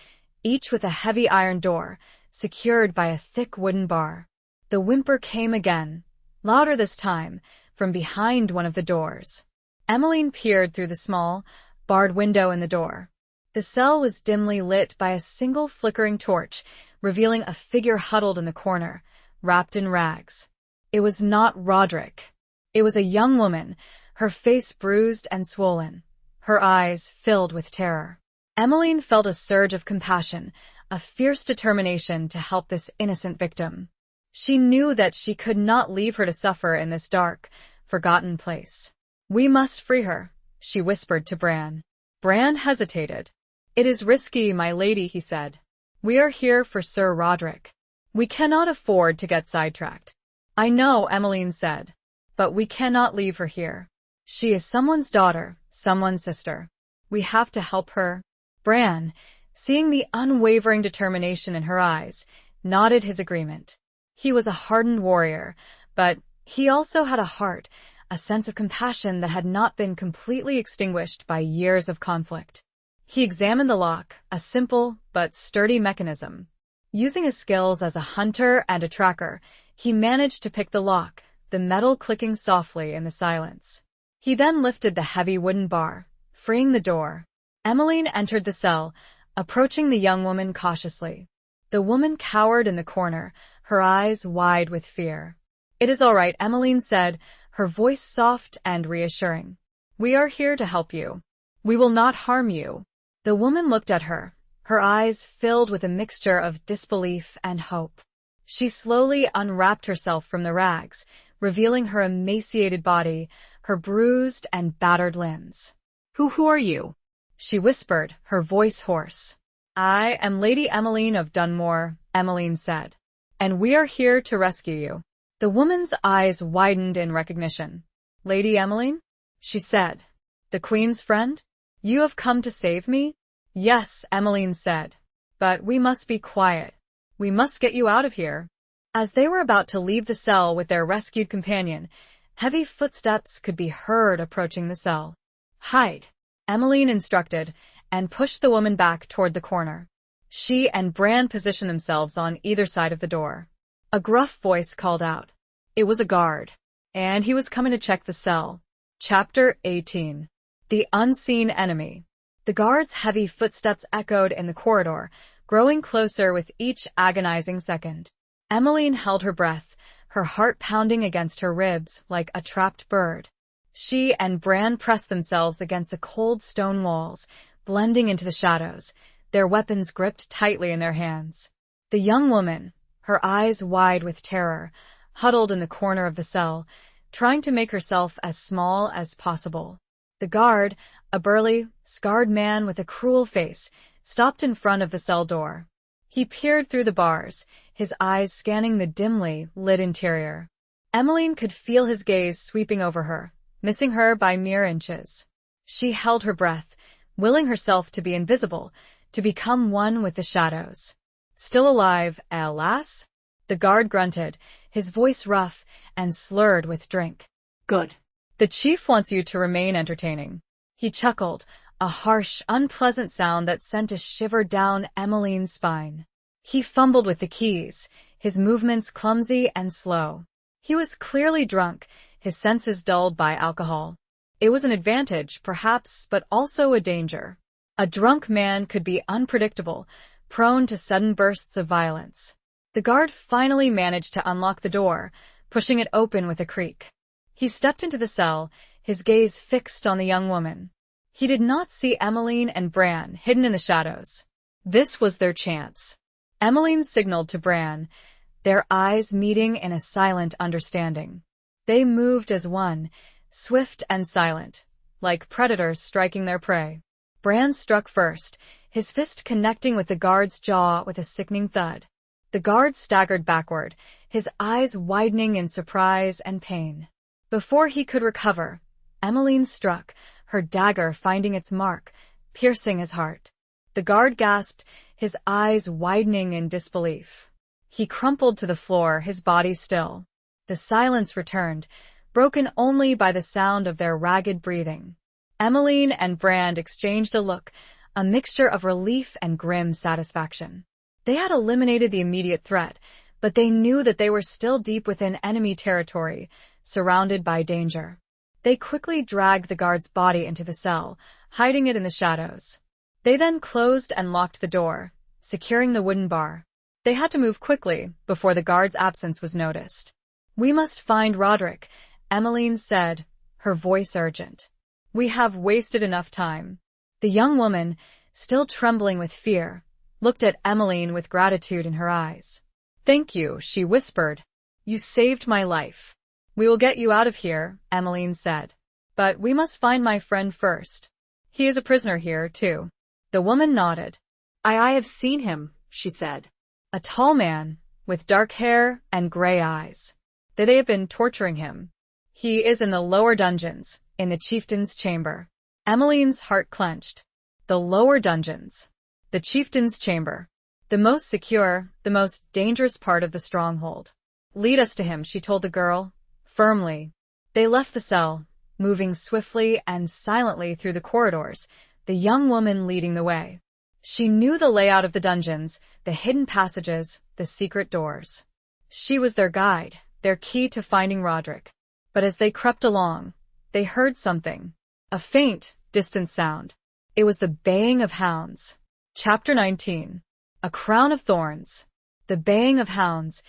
each with a heavy iron door, secured by a thick wooden bar. The whimper came again, louder this time, from behind one of the doors. Emmeline peered through the small, barred window in the door. The cell was dimly lit by a single flickering torch, revealing a figure huddled in the corner, wrapped in rags. It was not Roderick. It was a young woman, her face bruised and swollen, her eyes filled with terror. Emmeline felt a surge of compassion, a fierce determination to help this innocent victim. She knew that she could not leave her to suffer in this dark, forgotten place. "We must free her," she whispered to Bran. Bran hesitated. "It is risky, my lady," he said. "We are here for Sir Roderick. We cannot afford to get sidetracked." "I know," Emmeline said, "but we cannot leave her here. She is someone's daughter, someone's sister. We have to help her." Bran, seeing the unwavering determination in her eyes, nodded his agreement. He was a hardened warrior, but he also had a heart, a sense of compassion that had not been completely extinguished by years of conflict. He examined the lock, a simple but sturdy mechanism. Using his skills as a hunter and a tracker, he managed to pick the lock, the metal clicking softly in the silence. He then lifted the heavy wooden bar, freeing the door. Emmeline entered the cell, approaching the young woman cautiously. The woman cowered in the corner, her eyes wide with fear. "It is all right," Emmeline said, her voice soft and reassuring. "We are here to help you. We will not harm you." The woman looked at her, her eyes filled with a mixture of disbelief and hope. She slowly unwrapped herself from the rags, revealing her emaciated body, her bruised and battered limbs. Who are you? She whispered, her voice hoarse. I am Lady Emmeline of Dunmore, Emmeline said, and we are here to rescue you. The woman's eyes widened in recognition. Lady Emmeline? She said. The Queen's friend? You have come to save me? Yes, Emmeline said. But we must be quiet. We must get you out of here. As they were about to leave the cell with their rescued companion, heavy footsteps could be heard approaching the cell. Hide, Emmeline instructed, and pushed the woman back toward the corner. She and Bran positioned themselves on either side of the door. A gruff voice called out. It was a guard, and he was coming to check the cell. Chapter 18. The Unseen Enemy. The guard's heavy footsteps echoed in the corridor, growing closer with each agonizing second. Emmeline held her breath, her heart pounding against her ribs like a trapped bird. She and Bran pressed themselves against the cold stone walls, blending into the shadows, their weapons gripped tightly in their hands. The young woman, her eyes wide with terror, huddled in the corner of the cell, trying to make herself as small as possible. The guard, a burly, scarred man with a cruel face, stopped in front of the cell door. He peered through the bars, his eyes scanning the dimly lit interior. Emmeline could feel his gaze sweeping over her, missing her by mere inches. She held her breath, willing herself to be invisible, to become one with the shadows. Still alive, alas? The guard grunted, his voice rough and slurred with drink. Good. The chief wants you to remain entertaining. He chuckled, a harsh, unpleasant sound that sent a shiver down Emmeline's spine. He fumbled with the keys, his movements clumsy and slow. He was clearly drunk, his senses dulled by alcohol. It was an advantage, perhaps, but also a danger. A drunk man could be unpredictable, prone to sudden bursts of violence. The guard finally managed to unlock the door, pushing it open with a creak. He stepped into the cell, his gaze fixed on the young woman. He did not see Emmeline and Bran hidden in the shadows. This was their chance. Emmeline signaled to Bran, their eyes meeting in a silent understanding. They moved as one, swift and silent, like predators striking their prey. Bran struck first, his fist connecting with the guard's jaw with a sickening thud. The guard staggered backward, his eyes widening in surprise and pain. Before he could recover, Emmeline struck, her dagger finding its mark, piercing his heart. The guard gasped, his eyes widening in disbelief. He crumpled to the floor, his body still. The silence returned, broken only by the sound of their ragged breathing. Emmeline and Bran exchanged a look, a mixture of relief and grim satisfaction. They had eliminated the immediate threat, but they knew that they were still deep within enemy territory, surrounded by danger. They quickly dragged the guard's body into the cell, hiding it in the shadows. They then closed and locked the door, securing the wooden bar. They had to move quickly before the guard's absence was noticed. We must find Roderick, Emmeline said, her voice urgent. We have wasted enough time. The young woman, still trembling with fear, looked at Emmeline with gratitude in her eyes. Thank you, she whispered. You saved my life. We will get you out of here, Emmeline said. But we must find my friend first. He is a prisoner here, too. The woman nodded. I have seen him, she said. A tall man, with dark hair and gray eyes. They have been torturing him. He is in the lower dungeons, in the chieftain's chamber. Emmeline's heart clenched. The lower dungeons. The chieftain's chamber. The most secure, the most dangerous part of the stronghold. Lead us to him, she told the girl, firmly. They left the cell, moving swiftly and silently through the corridors, the young woman leading the way. She knew the layout of the dungeons, the hidden passages, the secret doors. She was their guide, their key to finding Roderick. But as they crept along, they heard something. A faint, distant sound. It was the baying of hounds. Chapter 19. A Crown of Thorns. The baying of hounds,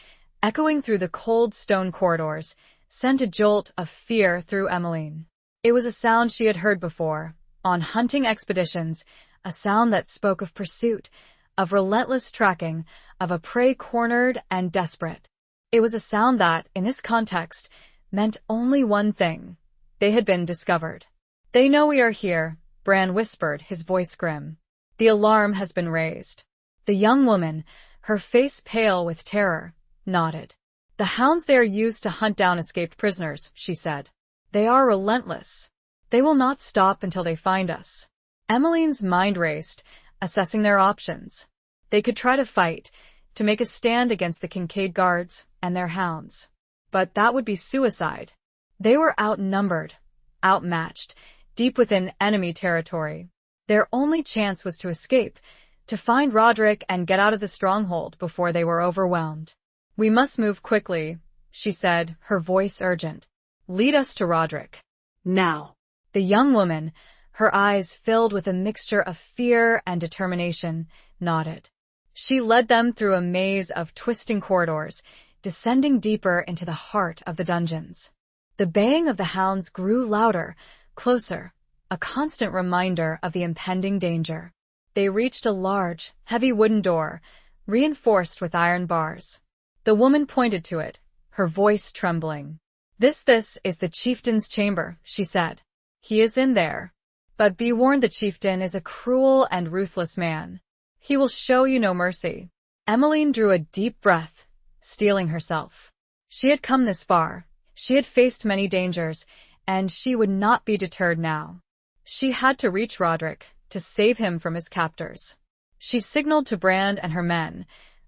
echoing through the cold stone corridors, sent a jolt of fear through Emmeline. It was a sound she had heard before, on hunting expeditions, a sound that spoke of pursuit, of relentless tracking, of a prey cornered and desperate. It was a sound that, in this context, meant only one thing. They had been discovered. "They know we are here," Bran whispered, his voice grim. "The alarm has been raised." The young woman, her face pale with terror, nodded. "The hounds they are used to hunt down escaped prisoners," she said. "They are relentless. They will not stop until they find us." Emmeline's mind raced, assessing their options. They could try to fight, to make a stand against the Kincaid guards and their hounds. But that would be suicide. They were outnumbered, outmatched, deep within enemy territory. Their only chance was to escape, to find Roderick and get out of the stronghold before they were overwhelmed. "We must move quickly," she said, her voice urgent. "Lead us to Roderick." Now. The young woman, her eyes filled with a mixture of fear and determination, nodded. She led them through a maze of twisting corridors, descending deeper into the heart of the dungeons. The baying of the hounds grew louder, closer, a constant reminder of the impending danger. They reached a large, heavy wooden door, reinforced with iron bars. The woman pointed to it, her voice trembling. This is the chieftain's chamber," she said. "He is in there. But be warned, the chieftain is a cruel and ruthless man. He will show you no mercy." Emmeline drew a deep breath, steeling herself. She had come this far, she had faced many dangers, and she would not be deterred now. She had to reach Roderick, to save him from his captors. She signaled to Bran and her men,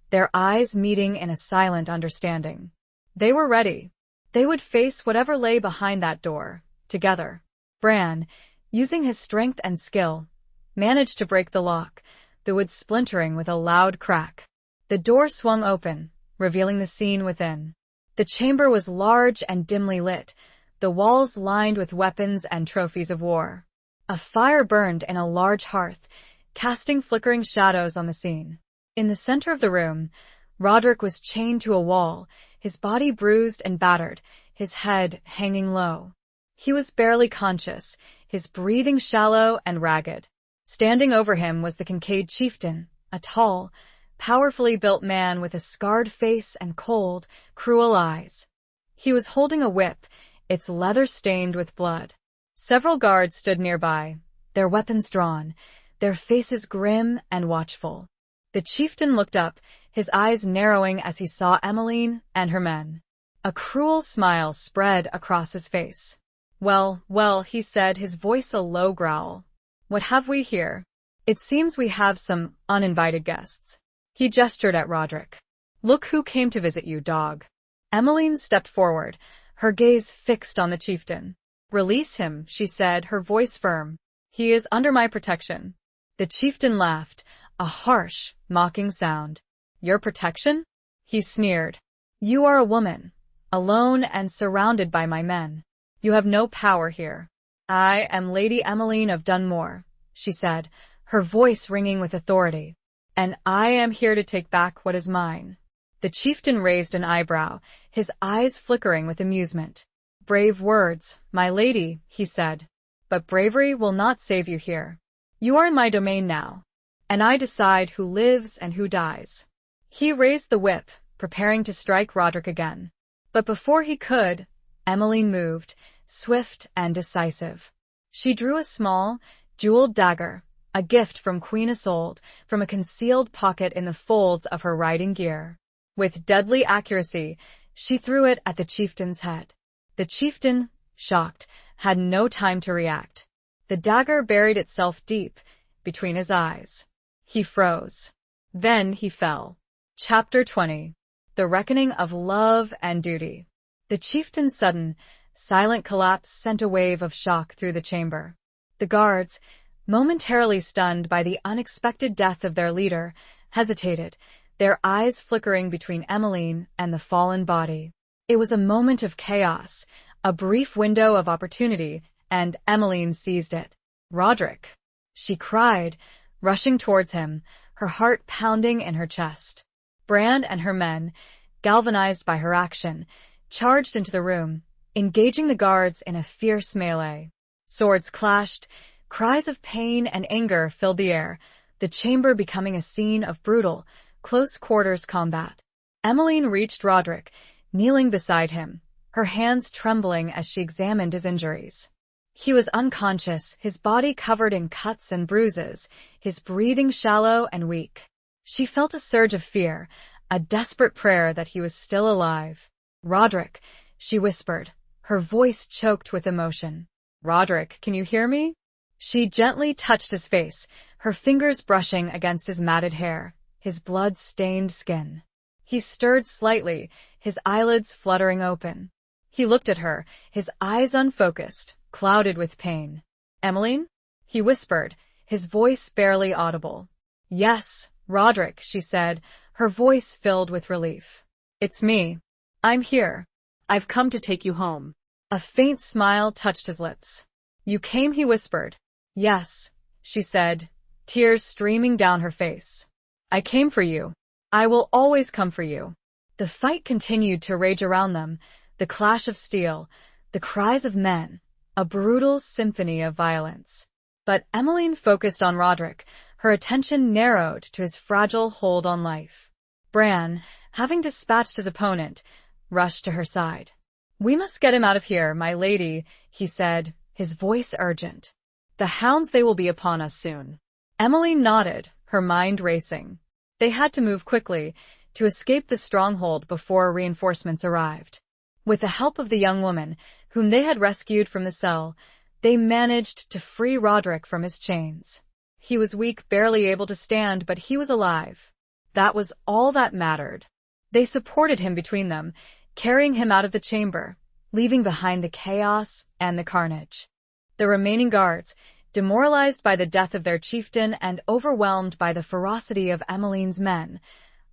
their eyes meeting in a silent understanding. They were ready. They would face whatever lay behind that door, together. Bran, using his strength and skill, managed to break the lock, the wood splintering with a loud crack. The door swung open, revealing the scene within. The chamber was large and dimly lit, the walls lined with weapons and trophies of war. A fire burned in a large hearth, casting flickering shadows on the scene. In the center of the room, Roderick was chained to a wall, his body bruised and battered, his head hanging low. He was barely conscious, his breathing shallow and ragged. Standing over him was the Kincaid chieftain, a tall, powerfully built man with a scarred face and cold, cruel eyes. He was holding a whip, its leather stained with blood. Several guards stood nearby, their weapons drawn, their faces grim and watchful. The chieftain looked up, his eyes narrowing as he saw Emmeline and her men. A cruel smile spread across his face. Well, he said, his voice a low growl. "What have we here? It seems we have some uninvited guests." He gestured at Roderick. "Look who came to visit you, dog." Emmeline stepped forward, her gaze fixed on the chieftain. "Release him," she said, her voice firm. "He is under my protection." The chieftain laughed, a harsh, mocking sound. "Your protection?" he sneered. "You are a woman, alone and surrounded by my men. You have no power here." "I am Lady Emmeline of Dunmore," she said, her voice ringing with authority. "And I am here to take back what is mine." The chieftain raised an eyebrow, his eyes flickering with amusement. "Brave words, my lady," he said. "But bravery will not save you here. You are in my domain now, and I decide who lives and who dies." He raised the whip, preparing to strike Roderick again. But before he could, Emmeline moved, swift and decisive. She drew a small, jeweled dagger, a gift from Queen Isolde, from a concealed pocket in the folds of her riding gear. With deadly accuracy, she threw it at the chieftain's head. The chieftain, shocked, had no time to react. The dagger buried itself deep between his eyes. He froze. Then he fell. Chapter 20. The Reckoning of Love and Duty. The chieftain's sudden, silent collapse sent a wave of shock through the chamber. The guards, momentarily stunned by the unexpected death of their leader, hesitated, their eyes flickering between Emmeline and the fallen body. It was a moment of chaos, a brief window of opportunity, and Emmeline seized it. "Roderick!" she cried, rushing towards him, her heart pounding in her chest. Bran and her men, galvanized by her action, charged into the room, engaging the guards in a fierce melee. Swords clashed, cries of pain and anger filled the air, the chamber becoming a scene of brutal, close-quarters combat. Emmeline reached Roderick, kneeling beside him, her hands trembling as she examined his injuries. He was unconscious, his body covered in cuts and bruises, his breathing shallow and weak. She felt a surge of fear, a desperate prayer that he was still alive. "Roderick," she whispered, her voice choked with emotion. "Roderick, can you hear me?" She gently touched his face, her fingers brushing against his matted hair, his blood-stained skin. He stirred slightly, his eyelids fluttering open. He looked at her, his eyes unfocused, clouded with pain. "Emmeline?" he whispered, his voice barely audible. "Yes, Roderick," she said, her voice filled with relief. "It's me. I'm here. I've come to take you home." A faint smile touched his lips. "You came," he whispered. "Yes," she said, tears streaming down her face. "I came for you. I will always come for you." The fight continued to rage around them, the clash of steel, the cries of men, a brutal symphony of violence. But Emmeline focused on Roderick, her attention narrowed to his fragile hold on life. Bran, having dispatched his opponent, rushed to her side. "We must get him out of here, my lady," he said, his voice urgent. "The hounds, they will be upon us soon." Emmeline nodded, her mind racing. They had to move quickly, to escape the stronghold before reinforcements arrived. With the help of the young woman, whom they had rescued from the cell, they managed to free Roderick from his chains. He was weak, barely able to stand, but he was alive. That was all that mattered. They supported him between them, carrying him out of the chamber, leaving behind the chaos and the carnage. The remaining guards, demoralized by the death of their chieftain and overwhelmed by the ferocity of Emmeline's men,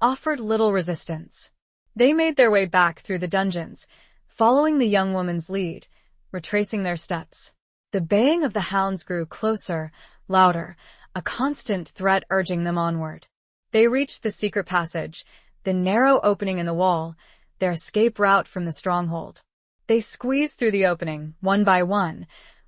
offered little resistance. They made their way back through the dungeons, following the young woman's lead, retracing their steps. The baying of the hounds grew closer, louder, a constant threat urging them onward. They reached the secret passage, the narrow opening in the wall, their escape route from the stronghold. They squeezed through the opening, one by one,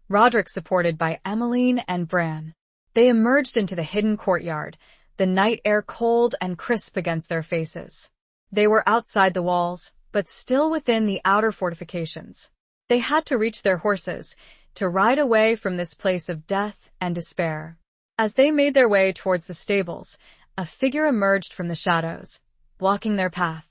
Roderick supported by Emmeline and Bran. They emerged into the hidden courtyard, the night air cold and crisp against their faces. They were outside the walls, but still within the outer fortifications. They had to reach their horses, to ride away from this place of death and despair. As they made their way towards the stables, a figure emerged from the shadows, blocking their path.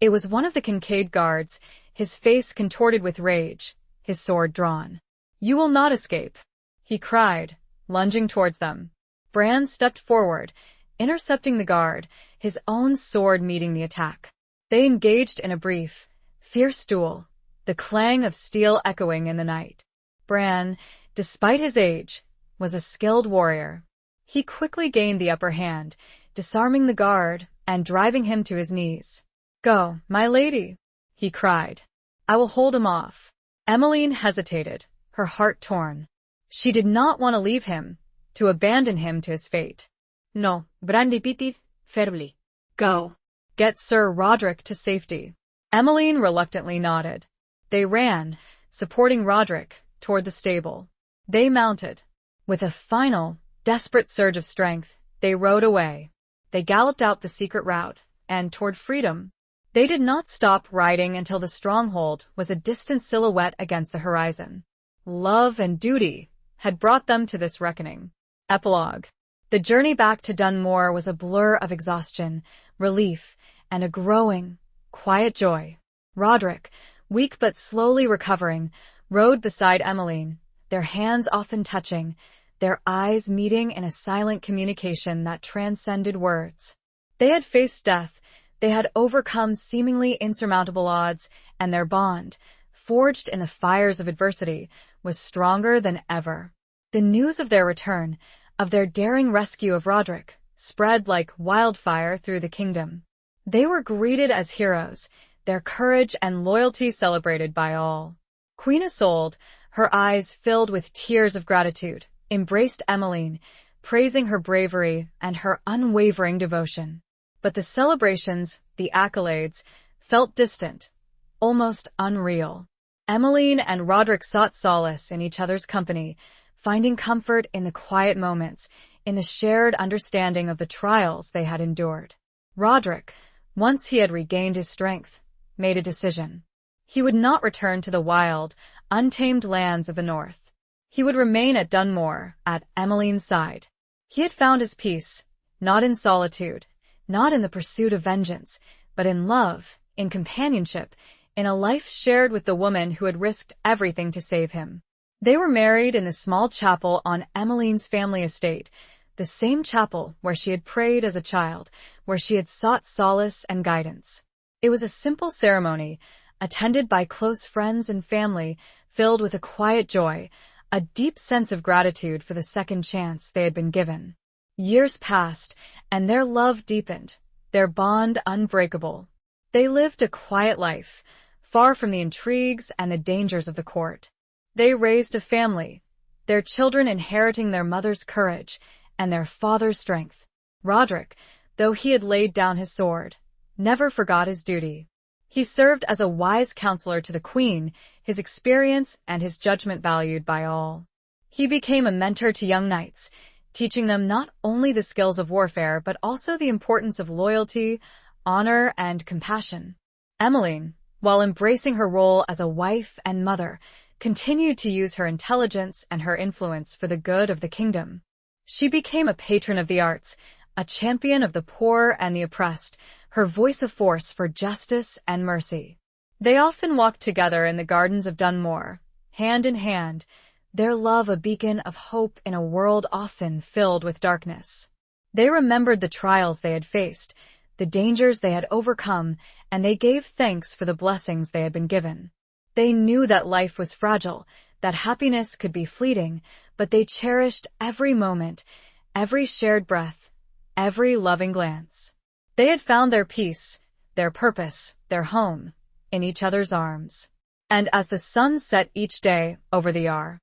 It was one of the Kincaid guards, his face contorted with rage, his sword drawn. "You will not escape," he cried, lunging towards them. Bran stepped forward, intercepting the guard, his own sword meeting the attack. They engaged in a brief, fierce duel, the clang of steel echoing in the night. Bran, despite his age, was a skilled warrior. He quickly gained the upper hand, disarming the guard and driving him to his knees. "Go, my lady," he cried. "I will hold him off." Emmeline hesitated, her heart torn. She did not want to leave him, to abandon him to his fate. "No," Bran repeated firmly. "Go. Get Sir Roderick to safety." Emmeline reluctantly nodded. They ran, supporting Roderick, toward the stable. They mounted. With a final, desperate surge of strength, they rode away. They galloped out the secret route, and toward freedom. They did not stop riding until the stronghold was a distant silhouette against the horizon. Love and duty had brought them to this reckoning. Epilogue. The journey back to Dunmore was a blur of exhaustion, relief, and a growing, quiet joy. Roderick, weak but slowly recovering, rode beside Emmeline, their hands often touching, their eyes meeting in a silent communication that transcended words. They had faced death, they had overcome seemingly insurmountable odds, and their bond, forged in the fires of adversity, was stronger than ever. The news of their return, of their daring rescue of Roderick, spread like wildfire through the kingdom. They were greeted as heroes, their courage and loyalty celebrated by all. Queen Isolde, her eyes filled with tears of gratitude, embraced Emmeline, praising her bravery and her unwavering devotion. But the celebrations, the accolades, felt distant, almost unreal. Emmeline and Roderick sought solace in each other's company, finding comfort in the quiet moments, in the shared understanding of the trials they had endured. Roderick, once he had regained his strength, made a decision. He would not return to the wild, untamed lands of the north. He would remain at Dunmore, at Emmeline's side. He had found his peace, not in solitude, not in the pursuit of vengeance, but in love, in companionship, in a life shared with the woman who had risked everything to save him. They were married in the small chapel on Emmeline's family estate, the same chapel where she had prayed as a child, where she had sought solace and guidance. It was a simple ceremony, attended by close friends and family, filled with a quiet joy, a deep sense of gratitude for the second chance they had been given. Years passed, and their love deepened, their bond unbreakable. They lived a quiet life, far from the intrigues and the dangers of the court. They raised a family, their children inheriting their mother's courage and their father's strength. Roderick, though he had laid down his sword, never forgot his duty. He served as a wise counselor to the Queen, his experience and his judgment valued by all. He became a mentor to young knights, teaching them not only the skills of warfare but also the importance of loyalty, honor, and compassion. Emmeline, while embracing her role as a wife and mother, continued to use her intelligence and her influence for the good of the kingdom. She became a patron of the arts, a champion of the poor and the oppressed, her voice a force for justice and mercy. They often walked together in the gardens of Dunmore, hand in hand, their love a beacon of hope in a world often filled with darkness. They remembered the trials they had faced, the dangers they had overcome, and they gave thanks for the blessings they had been given. They knew that life was fragile, that happiness could be fleeting, but they cherished every moment, every shared breath, every loving glance. They had found their peace, their purpose, their home, in each other's arms. And as the sun set each day over the Yar,